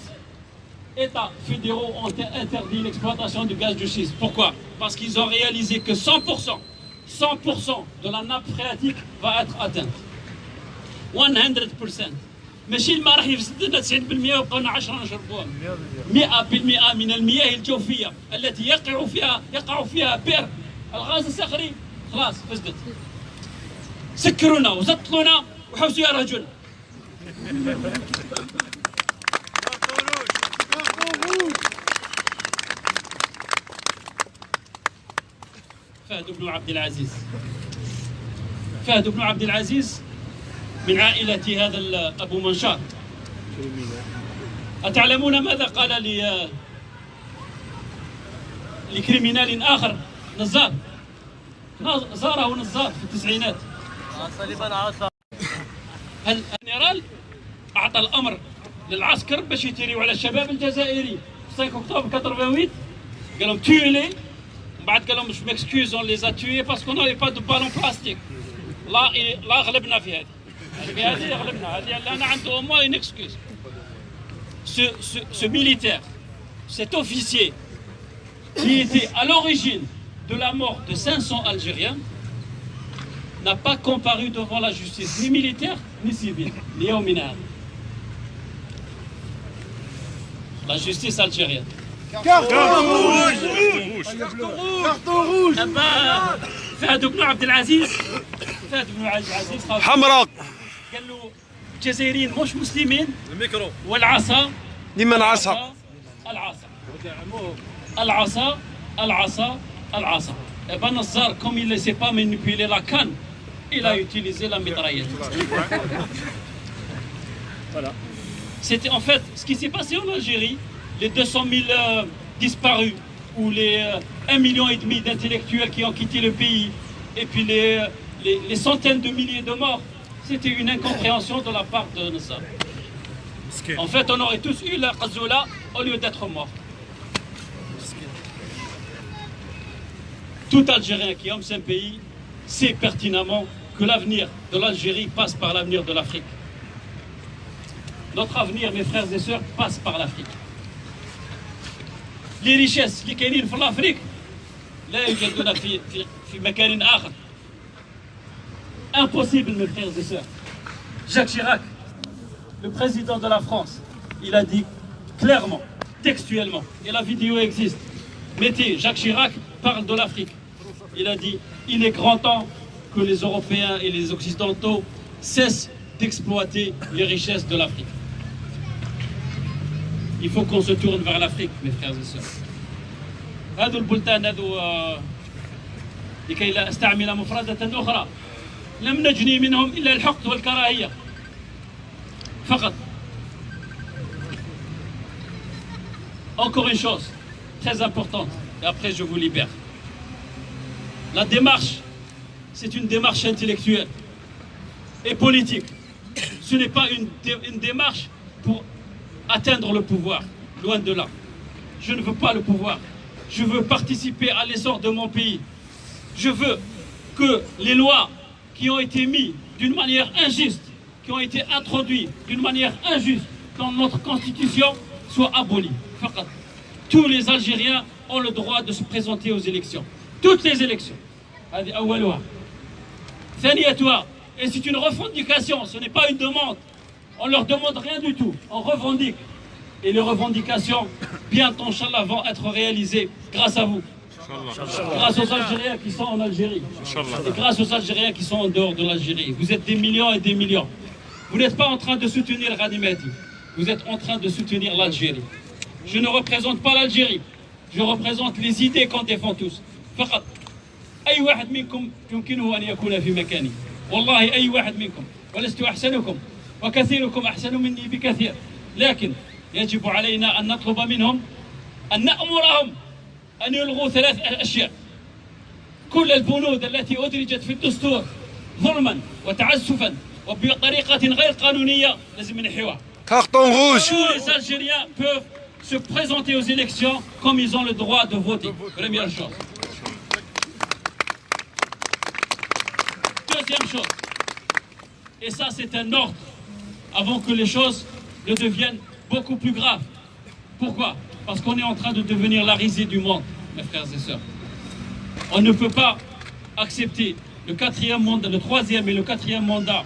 États fédéraux ont interdit l'exploitation du gaz de schiste. Pourquoi? Parce qu'ils ont réalisé que 100% de la nappe phréatique va être atteinte. 100%. ماشي الماء راح يفسد لنا 90% ويبقى 10 نشربوها. 100% من المياه الجوفيه التي يقع فيها بئر الغاز الصخري خلاص فسدت. سكرونا وزطلونا وحوسوا يا رجل. فهد بن عبد العزيز من عائلة هذا أبو منشار. أتعلمون ماذا قال لكريمينال آخر نزار؟ زاره نزار في التسعينات. الجنرال أعطى الأمر للعسكر باش يتيريو على الشباب الجزائري في 5 أكتوبر 88. قال لهم tuez-les. بعد قال لهم je m'excuse on les a tués parce qu'on n'avait pas de ballon plastique. لا غلبنا في هذه. هذه غلبنا هذه لأن عنده au moins une excuse. Ce militaire, cet officier qui était à l'origine de la mort de 500 Algériens n'a pas comparu devant la justice, ni militaire ni civile. La justice algérienne. Carton rouge. فهد بن عبد العزيز حمراء. قال له الجزائريين مش مسلمين. الميكرو والعصا لمن عصا Al-Asa, Al-Asa, Al-Asa. Et Ben Nassar, comme il ne sait pas manipuler la canne, il a utilisé la mitraillette. Voilà. C'était en fait ce qui s'est passé en Algérie, les 200 000 disparus, ou les 1,5 million d'intellectuels qui ont quitté le pays, et puis les centaines de milliers de morts, c'était une incompréhension de la part de Nassar. En fait, on aurait tous eu la Qazoula au lieu d'être morts. Tout Algérien qui aime son pays sait pertinemment que l'avenir de l'Algérie passe par l'avenir de l'Afrique. Notre avenir, mes frères et sœurs, passe par l'Afrique. Les richesses qui sont en Afrique, لا يوجدون في مكان آخر. Impossible, mes frères et sœurs. Jacques Chirac, le président de la France, il a dit clairement, textuellement, et la vidéo existe. Mettez, Jacques Chirac parle de l'Afrique. Il a dit, il est grand temps que les Européens et les Occidentaux cessent d'exploiter les richesses de l'Afrique. Il faut qu'on se tourne vers l'Afrique, mes frères et sœurs. هذو البلدان هذو لكي لا استعمل مفردة أخرى لم نجني منهم إلا الحقد والكراهية فقط. Encore une chose très importante, et après je vous libère. La démarche, c'est une démarche intellectuelle et politique. Ce n'est pas une démarche pour atteindre le pouvoir, loin de là. Je ne veux pas le pouvoir. Je veux participer à l'essor de mon pays. Je veux que les lois qui ont été mises d'une manière injuste, qui ont été introduites d'une manière injuste dans notre constitution, soient abolies. Tous les Algériens ont le droit de se présenter aux élections. Toutes les élections. Et c'est une revendication, ce n'est pas une demande. On ne leur demande rien du tout, on revendique. Et les revendications, bientôt, Inch'Allah, vont être réalisées grâce à vous. Grâce aux Algériens qui sont en Algérie. Et grâce aux Algériens qui sont en dehors de l'Algérie. Vous êtes des millions et des millions. Vous n'êtes pas en train de soutenir Ghani Mehdi. Vous êtes en train de soutenir l'Algérie. Je ne représente pas l'Algérie. Je représente les idées qu'on défend tous. فقط أي واحد منكم يمكنه أن يكون في مكاني. والله أي واحد منكم. ولست أحسنكم. وكثيركم أحسن مني بكثير. لكن يجب علينا أن نطلب منهم أن نأمرهم أن يلغوا 3 أشياء. كل البنود التي أدرجت في الدستور ظلما وتعسفا وبطريقة غير قانونية لازم نحيوها. Carton rouge. Tous les Algériens peuvent se présenter aux élections comme ils ont le droit de voter. Première chose. Deuxième chose, et ça c'est un ordre avant que les choses ne deviennent beaucoup plus graves. Pourquoi? Parce qu'on est en train de devenir la risée du monde, mes frères et sœurs. On ne peut pas accepter le 4e mandat, le 3e et le 4e mandat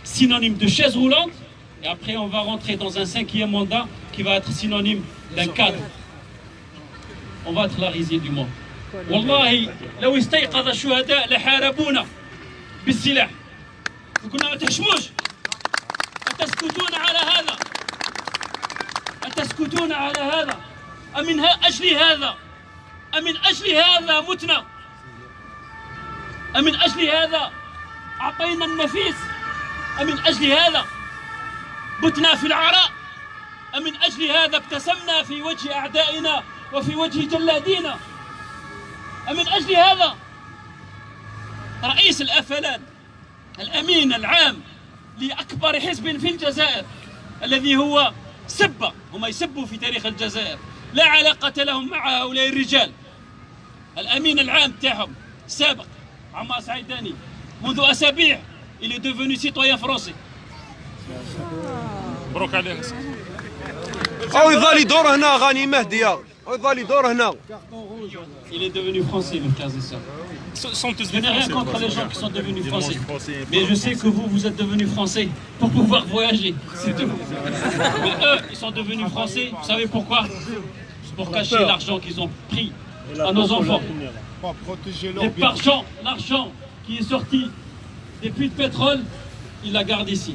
synonyme de chaise roulante, et après on va rentrer dans un 5e mandat qui va être synonyme d'un cadre. On va être la risée du monde. والله لو استيقظ الشهداء لحاربونا بالسلاح وكنا ما تحشموش. أتسكتون على هذا؟ أتسكتون على هذا؟ أمن أجل هذا؟ أمن أجل هذا متنا؟ أمن أجل هذا أعطينا النفيس؟ أمن أجل هذا بتنا في العراء؟ أمن أجل هذا ابتسمنا في وجه أعدائنا وفي وجه جلادينا؟ أمن أجل هذا رئيس الأفلان الأمين العام لأكبر حزب في الجزائر الذي هو سبة، هم يسبوا في تاريخ الجزائر، لا علاقة لهم مع هؤلاء الرجال. الأمين العام تاعهم السابق عمار سعيداني منذ أسابيع il est devenu citoyen français. مبروك عليه. او يظل يدور هنا غاني مهدي، او يظل يدور هنا. Il est devenu français, mes frères et sœurs. Sont tous Je des n'ai rien Français. contre les gens qui sont devenus français. Mais je sais que vous êtes devenus français pour pouvoir voyager. C'est tout. Mais eux, ils sont devenus français. Vous savez pourquoi? C'est pour cacher l'argent qu'ils ont pris à nos enfants. Pour protéger L'argent qui est sorti des puits de pétrole, ils la gardent ici.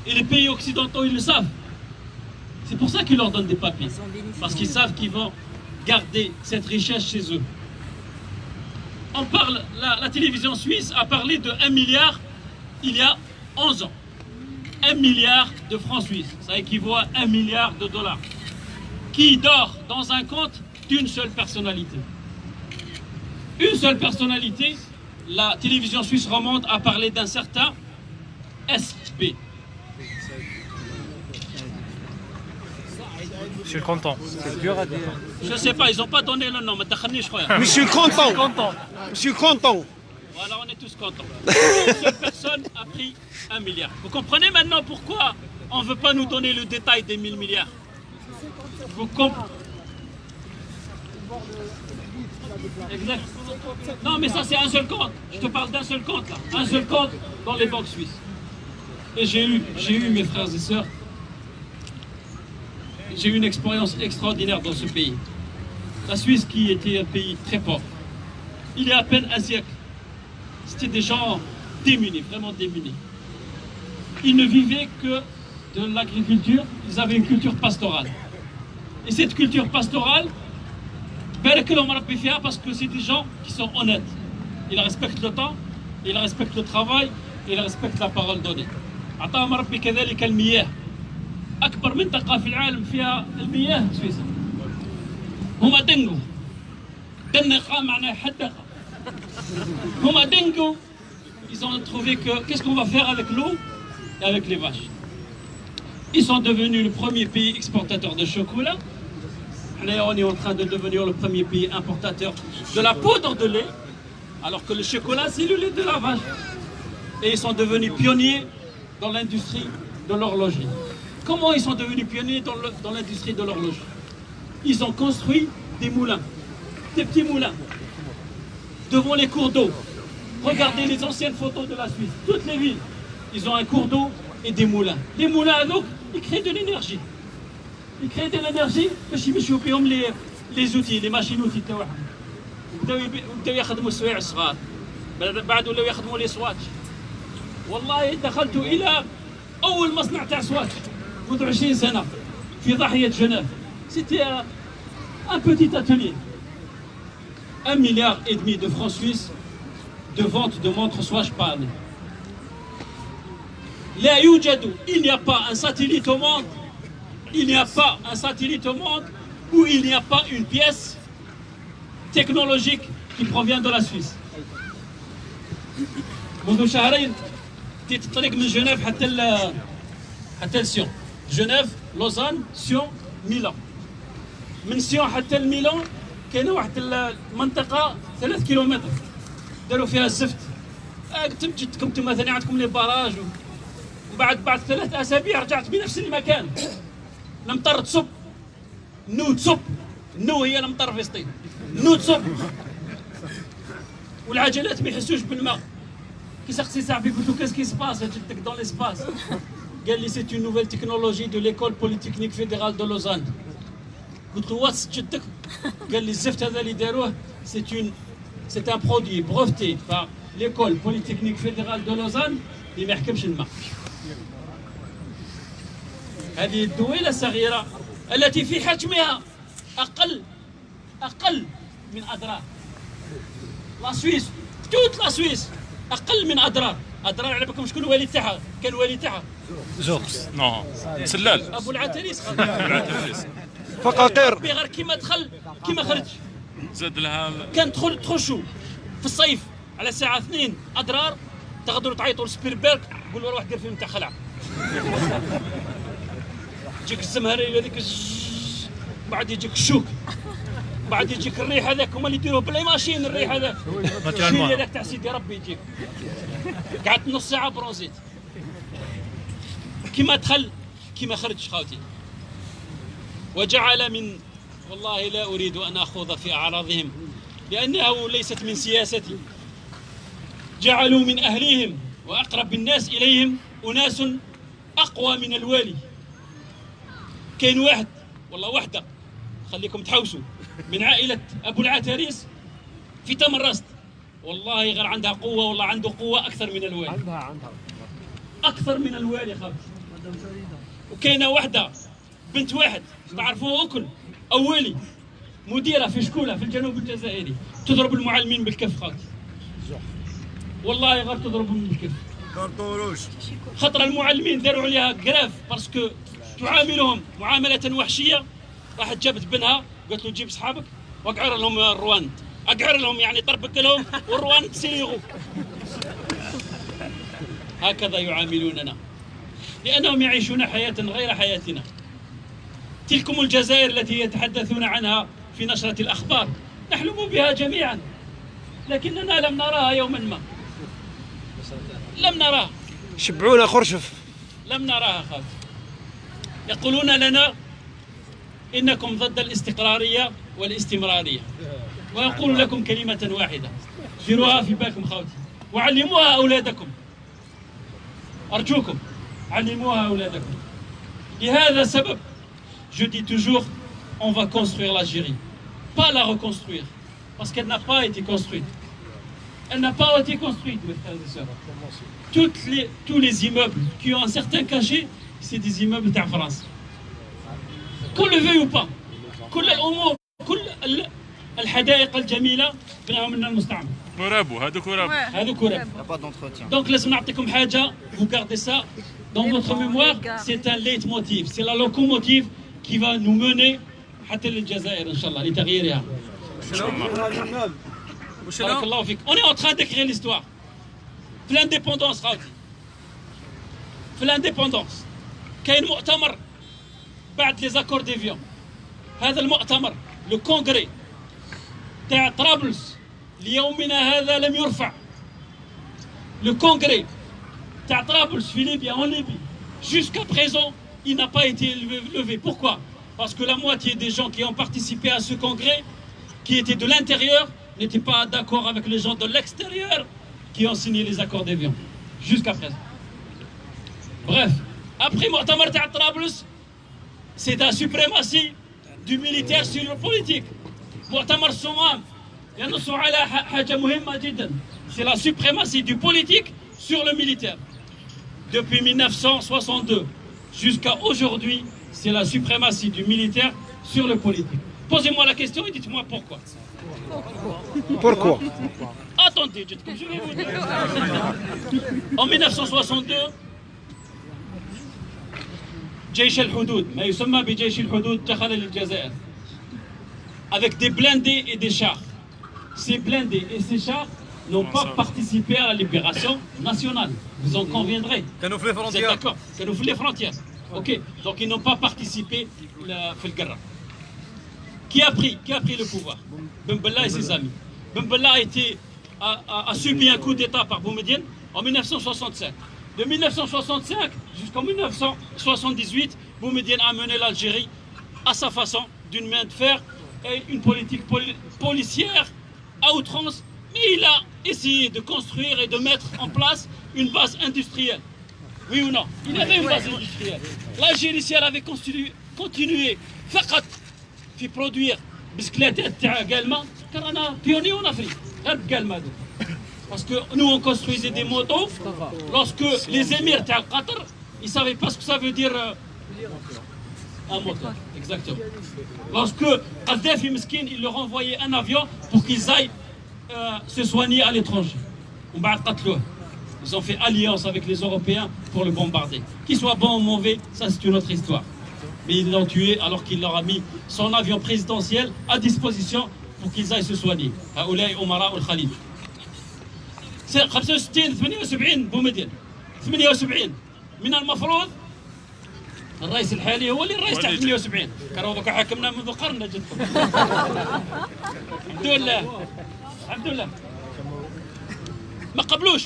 Et les pays occidentaux, ils le savent. C'est pour ça qu'ils leur donnent des papiers. Parce qu'ils savent qu'ils vont garder cette richesse chez eux. On parle, la télévision suisse a parlé de 1 milliard il y a 11 ans. 1 milliard de francs suisses, ça équivaut à 1 milliard de dollars, qui dort dans un compte d'une seule personnalité. Une seule personnalité, la télévision suisse romande a parlé d'un certain SP. Je suis content. C'est dur à dire. Je ne sais pas, ils n'ont pas donné le nom, mais je crois. Je suis content. Je suis content. Voilà, on est tous contents. Une seule personne a pris 1 milliard. Vous comprenez maintenant pourquoi on ne veut pas nous donner le détail des 1000 milliards? Vous comprenez? Exact. Non, mais ça, c'est un seul compte. Je te parle d'un seul compte, là. Un seul compte dans les banques suisses. Et j'ai eu mes frères et sœurs. J'ai eu une expérience extraordinaire dans ce pays. La Suisse, qui était un pays très pauvre. Il y a à peine un siècle. C'était des gens démunis, vraiment démunis. Ils ne vivaient que de l'agriculture, ils avaient une culture pastorale. Et cette culture pastorale, parce que c'est des gens qui sont honnêtes. Ils respectent le temps, ils respectent le travail, ils respectent la parole donnée. أعطاهم ربي كذلك المياه. أكبر منطقة في العالم فيها المياه سويسرا. هما دنقوا. دنقة معناها حدقة. هما دنقوا. Ils ont trouvé que qu'est-ce qu'on va faire avec l'eau et avec les vaches. Ils sont devenus le premier pays exportateur de chocolat. Là, on est en train de devenir le premier pays importateur de la poudre de lait, alors que le chocolat, c'est le lait de la vache. Et ils sont devenus pionniers dans l'industrie de l'horlogerie. Comment ils sont devenus pionniers dans l'industrie de l'horlogerie? Ils ont construit des moulins, des petits moulins, devant les cours d'eau. Regardez les anciennes photos de la Suisse, toutes les villes, ils ont un cours d'eau et des moulins. Les moulins, donc, ils créent de l'énergie. Ils créent de l'énergie باش يمشيو بهم les outils, les machines-outils تاعهم. بداو يخدموا السوايع الصغار. بعد ولاو يخدموا لي سواتش. والله دخلت إلى أول مصنع تاع سواتش منذ 20 سنة في ضاحية جنيف. C'était un petit atelier. 1,5 milliard de francs suisses de vente de montres Swatch par année. لا يوجد, il n'y a pas un satellite au monde. Il n'y a pas un satellite au monde où il n'y a pas une pièce technologique qui provient de la Suisse. منذ شهرين بديت الطريق من جنيف حتى لسيون. جنيف، لوزان، سيون، ميلان. من سيون حتى لميلان كاينه واحد المنطقه 3 كيلومتر داروا فيها الزفت. جدكم انتم مثلا عندكم لي باراج بعد 3 أسابيع رجعت بنفس المكان. المطر تصب، النو تصب، النو هي المطر في سطيل، النو تصب والعجلات ما يحسوش بالماء. كي سقسي صاحبي قلت له كاس كي سباس جدك دون ليسباس؟ قال لي سي اون نوفيل تكنولوجي دو ليكول بوليتكنيك فيدرال دو لوزان. قلت له واتس جدك؟ قال لي الزفت هذا اللي داروه سي ان برودوي بروفتي بار ليكول بوليتكنيك فيدرال دو لوزان اللي ما يحكمش الماء. هذه الدويلة الصغيرة التي في حجمها أقل من أضرار. لا سويس، توت لا سويس أقل من أضرار. أضرار على بالكم شكون الوالي تاعها؟ كان الوالي تاعها جورج نو سلال أبو العتريس. فقاقير غير كيما دخل كيما خرج. زاد لها كان تخشوا في الصيف على الساعة 2 أضرار، تقدروا تعيطوا لسبيربرغ قولوا روح دير فيلم تاع خلع. يجيك الزمهرية هذيك بعد يجيك الشوك، بعد يجيك الريح هذاك هما اللي يديروه بلا ماشين. الريح هذاك الشيء هذاك تاع سيدي ربي يجيك. قعدت نص ساعة برونزيت. كيما دخل كيما خرج خاوتي. وجعل من والله لا أريد أن أخوض في أعراضهم لأنه ليست من سياستي. جعلوا من أهليهم وأقرب الناس إليهم أناس أقوى من الوالي. كاين واحد والله وحده خليكم تحوسوا من عائلة أبو العتريس في تمرست، والله غير عندها قوة، والله عنده قوة أكثر من الوالي. أكثر من الوالي خالص. وكاينة وحده بنت واحد تعرفوه أكل أولي مديرة في شكولة في الجنوب الجزائري تضرب المعلمين بالكف خالتي. والله غير تضربهم بالكف. خطر المعلمين داروا عليها كراف باسكو تعاملهم معاملة وحشية. راحت جابت بنها قالت له جيب صحابك واقعر لهم الرواند، اقعر لهم يعني طربك لهم والرواند سيغوا. هكذا يعاملوننا لأنهم يعيشون حياة غير حياتنا. تلكم الجزائر التي يتحدثون عنها في نشرة الأخبار نحلم بها جميعا، لكننا لم نراها يوما ما، لم نراها. شبعونا خرشف. لم نراها خالد. يقولون لنا إنكم ضد الاستقرارية والاستمرارية، وأقول لكم كلمة واحدة ديروها في بالكم خاوتي وعلموها أولادكم، أرجوكم علموها أولادكم. لهذا السبب je dis toujours on va construire l'Algérie, pas la reconstruire, parce qu'elle n'a pas été construite. Elle n'a pas été construite, mes frères et sœurs. Tous les immeubles qui ont un certain cachet, c'est des immeubles de France. Qu'on le veuille ou pas, كل الأمور كل الحدائق الجميلة بناها من المستعمر. كرابو هذوك كرابو. هذوك كرابو. Donc لازم نعطيكم حاجة, vous gardez ça dans votre mémoire, c'est un leitmotiv, c'est la locomotive qui va nous mener حتى للجزائر إن شاء الله لتغييرها. بارك الله فيك. On est en train d'écrire l'histoire. في l'indépendance خاوتي. في l'indépendance. كاين مؤتمر بعد لي زاكور ديفيون. هذا المؤتمر لو كونغري تاع طرابلس ليومنا هذا لم يرفع. لو كونغري تاع طرابلس في ليبيا en Libye jusqu'à présent il n'a pas été levé. Pourquoi? Parce que la moitié des gens qui ont participé à ce congrès, qui étaient de l'intérieur, n'étaient pas d'accord avec les gens de l'extérieur qui ont signé les accords d'Évian jusqu'à présent. Bref, après مؤتمر تاع طرابلس c'est la suprématie du militaire sur le politique. مؤتمر الصمام ينص على حاجة مهمة جدا. C'est la suprématie du politique sur le militaire. Depuis 1962 jusqu'à aujourd'hui, c'est la suprématie du militaire sur le politique. Posez-moi la question et dites-moi pourquoi. Pourquoi? Attendez, je vais vous dire. En 1962, جيش الحدود ما يسمى بجيش الحدود دخل للجزائر avec des blindés et des chars. Ces blindés et ces chars n'ont pas participé à la libération nationale. Vous en conviendrez. Vous êtes d'accord? Canoufler les frontières. Ok. Donc ils n'ont pas participé à Felgara. Qui a pris le pouvoir? Ben Bella et ses amis. Ben Bella a subi un coup d'État par Boumediene en 1965. De 1965 jusqu'en 1978, Boumediene a mené l'Algérie à sa façon, d'une main de fer et une politique policière à outrance. Mais il a essayé de construire et de mettre en place une base industrielle. Oui ou non? Il avait une base industrielle. L'Algérie, si elle avait continué فقط في produire بسكليتات تاع قالما كان رانا بيوني en Afrique. غير بقالما هذوك. Parce que nous on construisait des motos lorsque les émirs de Qatar, ils ne savaient pas ce que ça veut dire un moteur. Exactement. Lorsque Kadhafi Miskin, il leur envoyait un avion pour qu'ils aillent se soigner à l'étranger. Ils ont fait alliance avec les Européens pour le bombarder. Qu'il soit bon ou mauvais, ça c'est une autre histoire. Mais ils l'ont tué alors qu'il leur a mis son avion présidentiel à disposition pour qu'ils aillent se soigner. هؤلاء أمراء الخليج. 65 78 بومدين 78 من المفروض الرئيس الحالي هو اللي الرئيس تاع 78 كانوا دوكا حاكمنا منذ قرن جدكم. الحمد لله الحمد لله ما قبلوش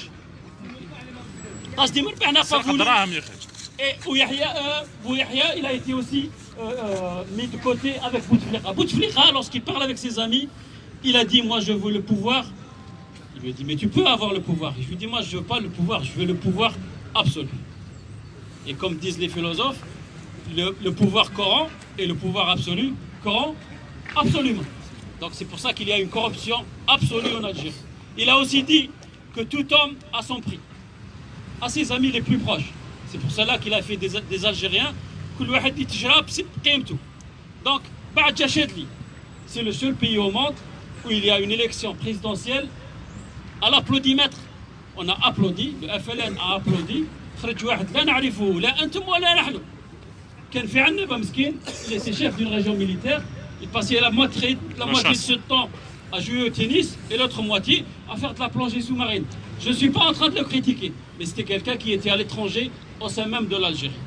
قصدي مربحنا صراحة دراهم يا اخي. Bouyahiya, il a été aussi mis de côté avec Bouteflika. Bouteflika, lorsqu'il parle avec ses amis, il a dit moi je veux le pouvoir. Il lui a dit mais tu peux avoir le pouvoir. Je lui dis moi je veux pas le pouvoir, je veux le pouvoir absolu. Et comme disent les philosophes, le pouvoir corrompt et le pouvoir absolu corrompt absolument. Donc c'est pour ça qu'il y a une corruption absolue en Algérie. Il a aussi dit que tout homme a son prix, à ses amis les plus proches. C'est pour cela qu'il a fait des Algériens كل واحد يتجرى بقيمته. Donc بعد جا شادلي c'est le seul pays au monde où il y a une élection présidentielle à l'applaudimètre. On a applaudi, le FLN a applaudi. خرج واحد لا نعرفه لا انتم ولا نحن. كان في عندنا مسكين il était chef d'une région militaire, il passait la moitié de ce temps à jouer au tennis et l'autre moitié à faire de la plongée sous-marine. Je ne suis pas en train de le critiquer, mais c'était quelqu'un qui était à l'étranger au sein même de l'Algérie.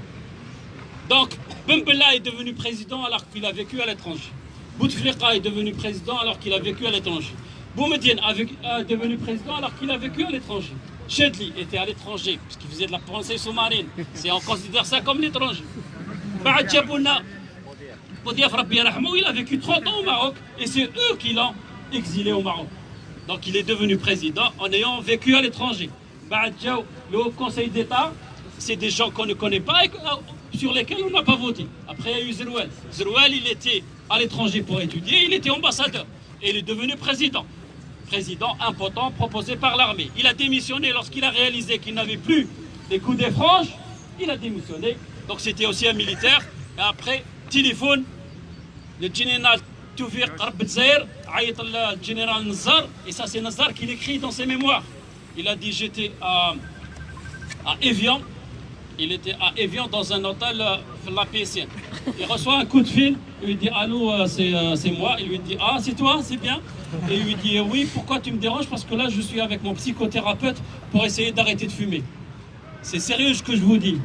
Donc, Ben Bella est devenu président alors qu'il a vécu à l'étranger. Bouteflika est devenu président alors qu'il a vécu à l'étranger. Boumediene est devenu président alors qu'il a vécu à l'étranger. Chadli était à l'étranger puisqu'il faisait de la plongée sous-marine. On considère ça comme l'étranger. Baad Jabouna, Boudiaf Rabbi Yarhamou, il a vécu 30 ans au Maroc et c'est eux qui l'ont exilé au Maroc. Donc il est devenu président en ayant vécu à l'étranger. Baad Jaou, le Haut Conseil d'État, c'est des gens qu'on ne connaît pas et sur lesquels on n'a pas voté. Après, il y a eu Zerouel. Zerouel, il était à l'étranger pour étudier, il était ambassadeur. Et il est devenu président. Président impotent proposé par l'armée. Il a démissionné lorsqu'il a réalisé qu'il n'avait plus les coups des franges. Il a démissionné. Donc c'était aussi un militaire. Et après, téléphone, le général Toufiq Arbetzaïr, le général Nazar. Et ça, c'est Nazar qui l'écrit dans ses mémoires. Il a dit j'étais à Évian. Il était à Évian dans un hôtel la PSN. Il reçoit un coup de fil, il lui dit allô, c'est moi. Il lui dit ah, c'est toi, c'est bien. Et il lui dit oui, pourquoi tu me déranges? Parce que là, je suis avec mon psychothérapeute pour essayer d'arrêter de fumer. C'est sérieux ce que je vous dis.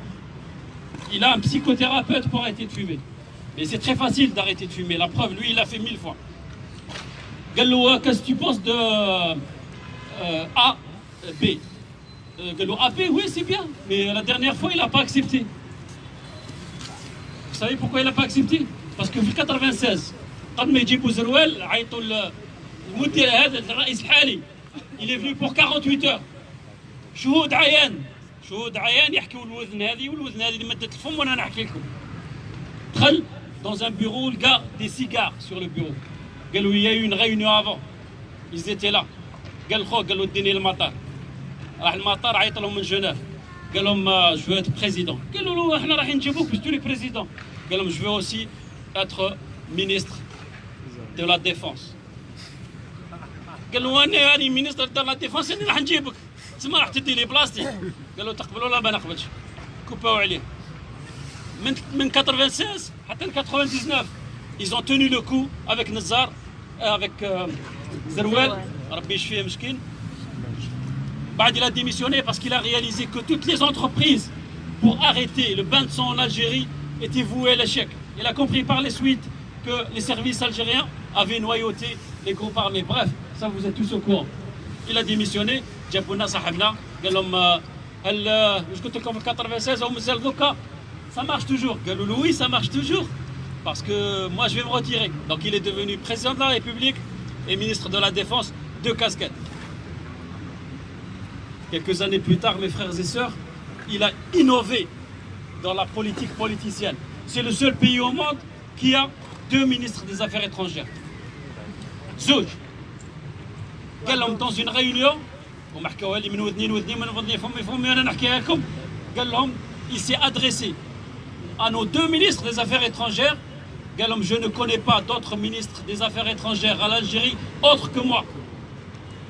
Il a un psychothérapeute pour arrêter de fumer. Mais c'est très facile d'arrêter de fumer. La preuve, lui, il l'a fait 1000 fois. Gallo, qu'est-ce que tu penses de A, B? Gallo, AB, oui, c'est bien. Mais la dernière fois, il n'a pas accepté. Vous savez pourquoi il n'a pas accepté? Parce que في 96 قبل ما يجيبوا زروال عيطوا المدير هذا الرئيس الحالي. Il est venu pour 48 heures. شهود عيان يحكوا الوذن هذه والوذن هذه اللي مدت الفم وانا نحكي لكم. دخل dans un bureau, le gars des cigares sur le bureau. قالوا il y a eu une réunion avant. Ils étaient là. قال خو قالوا اديني المطار. راح المطار عيط لهم من جنيف. قال لهم je veux être président. قالوا له احنا رايحين نجيبوك باش تولي président. قال لهم je veux aussi être ministre de la défense. قال له انا راني ministre de la défense انا راح نجيبك. تسمى راح تدي لي بلاصتي. قالوا تقبلوا ولا ما نقبلش. كوباو عليه. من 96 حتى 99 ils ont tenu le coup avec Nazar avec Zerouel ربي يشفيه مسكين. بعد il a démissionné parce qu'il a réalisé que toutes les entreprises pour arrêter le bain de sang en Algérie étaient vouées à l'échec. Il a compris par la suite que les services algériens avaient noyauté les groupes armés. Bref, ça vous êtes tous au courant. Il a démissionné. جابونا صاحبنا قال لهم هل واش قلت لكم في 96 هم مازال دوكا ça marche toujours. قالوا له oui, ça marche toujours parce que moi je vais me retirer. Donc il est devenu président de la République et ministre de la Défense, 2 casquettes. Quelques années plus tard, mes frères et sœurs, il a innové dans la politique politicienne. C'est le seul pays au monde qui a 2 ministres des Affaires étrangères. زوج. قال لهم dans une réunion ومحكوها لي من ودني لودني من فضلي فمي انا نحكيها لكم. قال لهم il s'est adressé à nos 2 ministres des Affaires étrangères. قال لهم je ne connais pas d'autres ministres des Affaires étrangères à l'Algérie autres que moi.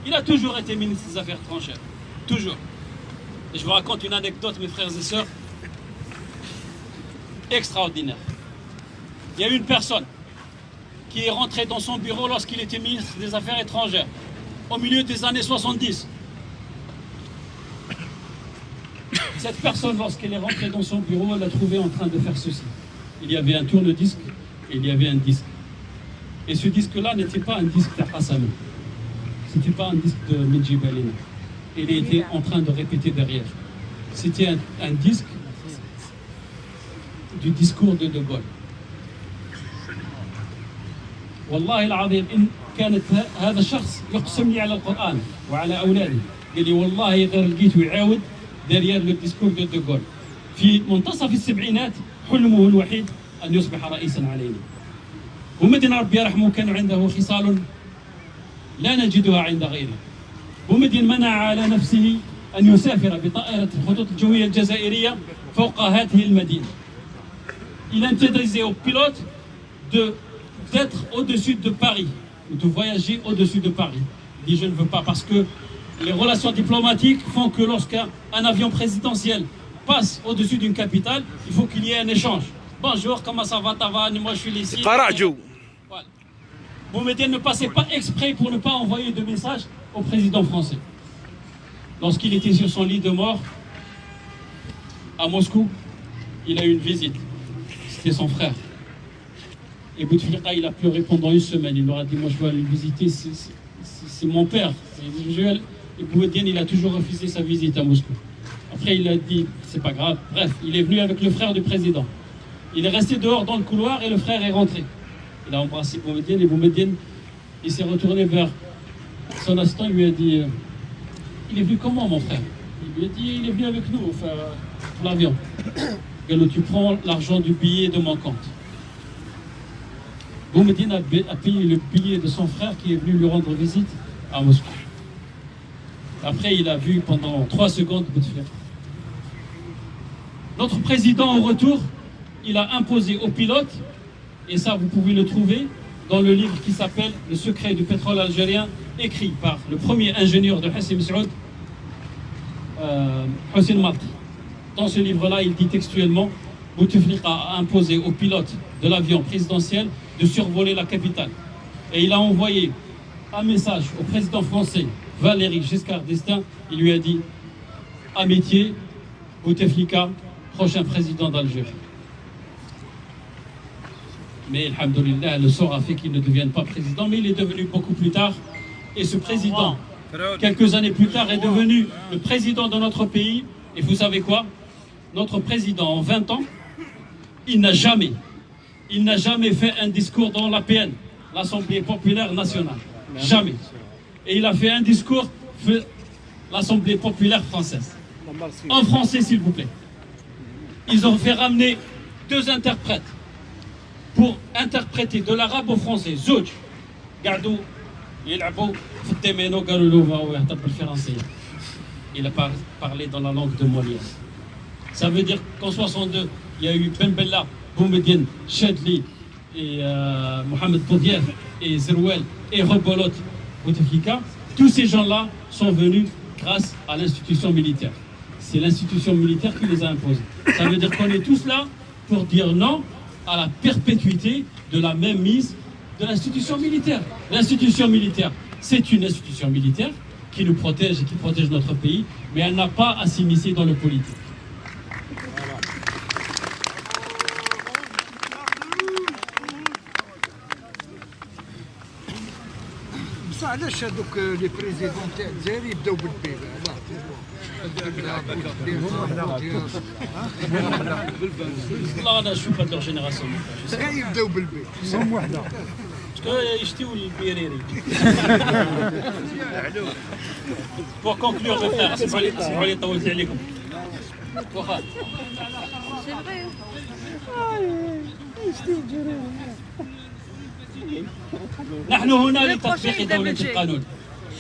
Il a toujours été ministre des Affaires étrangères. Toujours. Et je vous raconte une anecdote, mes frères et sœurs, extraordinaire. Il y a une personne qui est rentrée dans son bureau lorsqu'il était ministre des Affaires étrangères, au milieu des années 70. Cette personne, lorsqu'elle est rentrée dans son bureau, elle l'a trouvé en train de faire ceci. Il y avait un tourne-disque et il y avait un disque. Et ce disque-là n'était pas un disque d'Hassam. Ce n'était pas un disque de Medji Balina. Il était en train de répéter derrière. C'était un disque du discours de Gaulle. والله العظيم إن كانت هذا الشخص يقسم لي على القرآن وعلى أولادي. قال لي والله غير لقيته يعاود derrière le discours de Gaulle. في منتصف السبعينات حلمه الوحيد أن يصبح رئيسا علينا. بومدين ربي يرحمه كان عنده خصال لا نجدها عند غيره. بومدين منع على نفسه أن يسافر بطائرة الخطوط الجوية الجزائرية فوق هذه المدينة. il interdisait aux pilotes d'être au-dessus de Paris, de voyager au-dessus de Paris. Il dit je ne veux pas parce que les relations diplomatiques font que lorsqu'un avion présidentiel passe au-dessus d'une capitale, il faut qu'il y ait un échange. Bonjour, comment ça va, Tavan? Moi je suis ici. Voilà. Boumedienne ne passait pas exprès pour ne pas envoyer de message au président français. Lorsqu'il était sur son lit de mort à Moscou, il a eu une visite. C'était son frère. Et Bouteflika, il a pleuré pendant une semaine. Il leur a dit, moi je dois aller visiter, c'est mon père. Et Boumedienne, il a toujours refusé sa visite à Moscou. Après, il a dit, c'est pas grave. Bref, il est venu avec le frère du président. Il est resté dehors dans le couloir et le frère est rentré. Il a embrassé Boumedienne et Boumedienne, il s'est retourné vers son assistant, il lui a dit, il est venu comment mon frère? Il lui a dit, il est venu avec nous, enfin, pour l'avion. Gallo, tu prends l'argent du billet de mon compte. Boumedienne a payé le billet de son frère qui est venu lui rendre visite à Moscou. Après, il a vu pendant 3 secondes Bouteflika. Notre président, au retour, il a imposé aux pilotes, et ça vous pouvez le trouver dans le livre qui s'appelle « Le secret du pétrole algérien », écrit par le premier ingénieur de Hassim Saoud, Hossein Marti. Dans ce livre-là, il dit textuellement « Bouteflika a imposé aux pilotes de l'avion présidentiel de survoler la capitale. Et il a envoyé un message au président français, Valéry Giscard d'Estaing. Il lui a dit « Amitié, Bouteflika, prochain président d'Algérie. » Mais, alhamdoulilah, le sort a fait qu'il ne devienne pas président, mais il est devenu beaucoup plus tard. Et ce président, quelques années plus tard, est devenu le président de notre pays. Et vous savez quoi? Notre président, en 20 ans, il n'a jamais fait un discours dans l'APN, l'Assemblée populaire nationale. Jamais. Et il a fait un discours de l'Assemblée populaire française. En français, s'il vous plaît. Ils ont fait ramener 2 interprètes pour interpréter de l'arabe au français. Zouj, Gardou, Yelabou, Foutemeno, Garoulouva, français. Il a parlé dans la langue de Molière. Ça veut dire qu'en 62, il y a eu Ben Bella, Boumedienne, Chedli, et Mohamed Boudief, et Zerouel, et Rebolot, Bouteflika. Tous ces gens-là sont venus grâce à l'institution militaire. C'est l'institution militaire qui les a imposés. Ça veut dire qu'on est tous là pour dire non à la perpétuité de la même mise de l'institution militaire. L'institution militaire, c'est une institution militaire qui nous protège et qui protège notre pays, mais elle n'a pas à s'immiscer dans le politique. علاش هذوك لي بريزيدون تاع الجزائر يبداو بالبي؟ والله انا شو pas de leur génération. يبداو بالبي هم وحده يشتيو البيريري. Pour conclure mes frères, اسمحوا لي طولت عليكم. واخا. نحن هنا لتطبيق دولة القانون.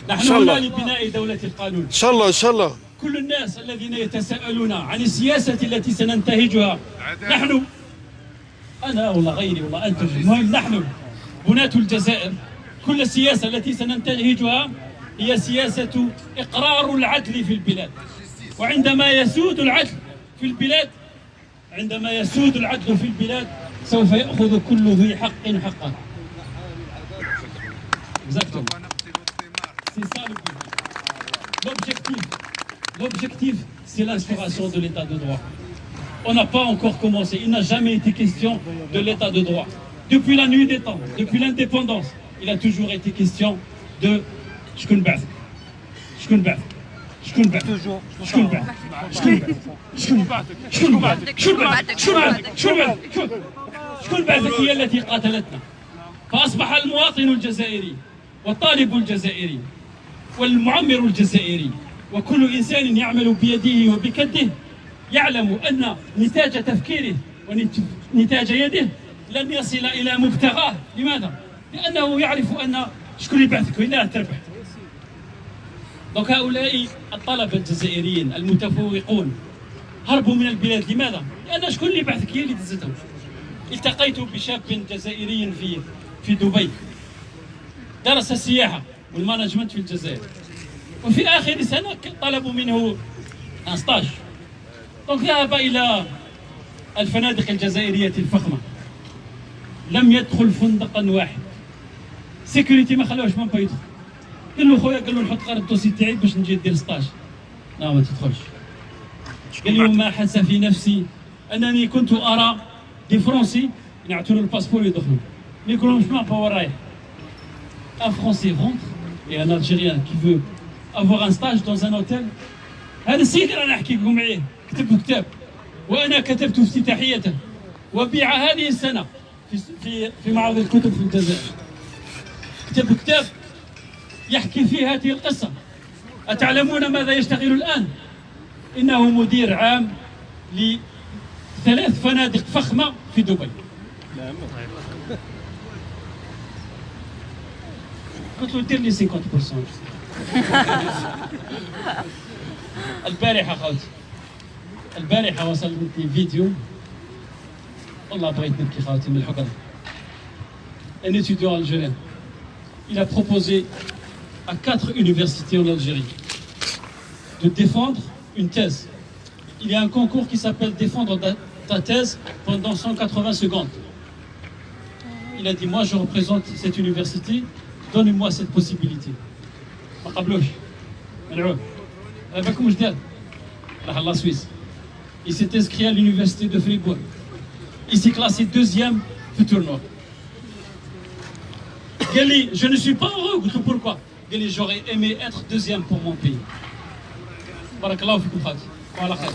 نحن هنا لبناء دولة القانون. ان شاء الله ان شاء الله. كل الناس الذين يتساءلون عن السياسة التي سننتهجها، نحن أنا ولا غيري ولا أنتم، المهم نحن بناة الجزائر. كل السياسة التي سننتهجها هي سياسة إقرار العدل في البلاد. وعندما يسود العدل في البلاد، سوف يأخذ كل ذي حق حقه. Exactement. C'est ça le but. L'objectif, c'est l'instauration de l'état de droit. On n'a pas encore commencé. Il n'a jamais été question de l'état de droit. Depuis la nuit des temps, depuis l'indépendance, il a toujours été question de هي التي قاتلتنا. فأصبح المواطن الجزائري والطالب الجزائري والمعمر الجزائري وكل إنسان يعمل بيده وبكده يعلم أن نتاج تفكيره ونتاج يده لن يصل إلى مبتغاه. لماذا؟ لأنه يعرف أن شكون اللي بعثك وإلا تربح. دونك هؤلاء الطلبة الجزائريين المتفوقون هربوا من البلاد. لماذا؟ لأن شكون اللي بعثك هي اللي دزتهم. التقيت بشاب جزائري في دبي درس السياحة والمانجمنت في الجزائر، وفي آخر سنة طلبوا منه ان ستاج. دونك ذهب إلى الفنادق الجزائرية الفخمة، لم يدخل فندقا واحد، سيكوريتي ما خلاوش ما يدخل. قال له خويا، قال له نحط غير الدوسي تاعي باش نجي ندير ستاج. لا ما تدخلش. قال لي وما حس في نفسي انني كنت ارى دي فرونسي يعطوا له الباسبور يدخلوا، ما يقولهمش ما با رايح. ان فرونسي رونتر اي ان الجيريان كي فو افوار ان ستاج دون ان اوتيل. هذا السيد اللي انا نحكي لكم عليه كتب كتاب، وانا كتبت افتتاحيته وبيع هذه السنه في معرض الكتب في الجزائر. كتب كتاب يحكي فيه هذه القصه. أتعلمون ماذا يشتغل الآن؟ إنه مدير عام ل3 فنادق فخمة في دبي. قلت له دير لي 50%. البارحة خوتي، البارحة وصلتني فيديو والله بغيت نبكي خوتي من الحقد. Un étudiant algérien, il a proposé à 4 universités en Algérie de défendre une thèse. Il y a un concours qui s'appelle défendre ta thèse pendant 180 secondes. Il a dit moi je représente cette université, donnez-moi cette possibilité. ما قبلوش ملعوب هذا بالكم جداد راح لا سويس. Il s'est inscrit à l'université de Fribourg. Il s'est classé 2e في التورنوا. قال لي je ne suis pas heureux. قلت له pourquoi؟ قال لي j'aurais aimé être 2e pour mon pays. بارك الله فيكم خالتي وعلى خير.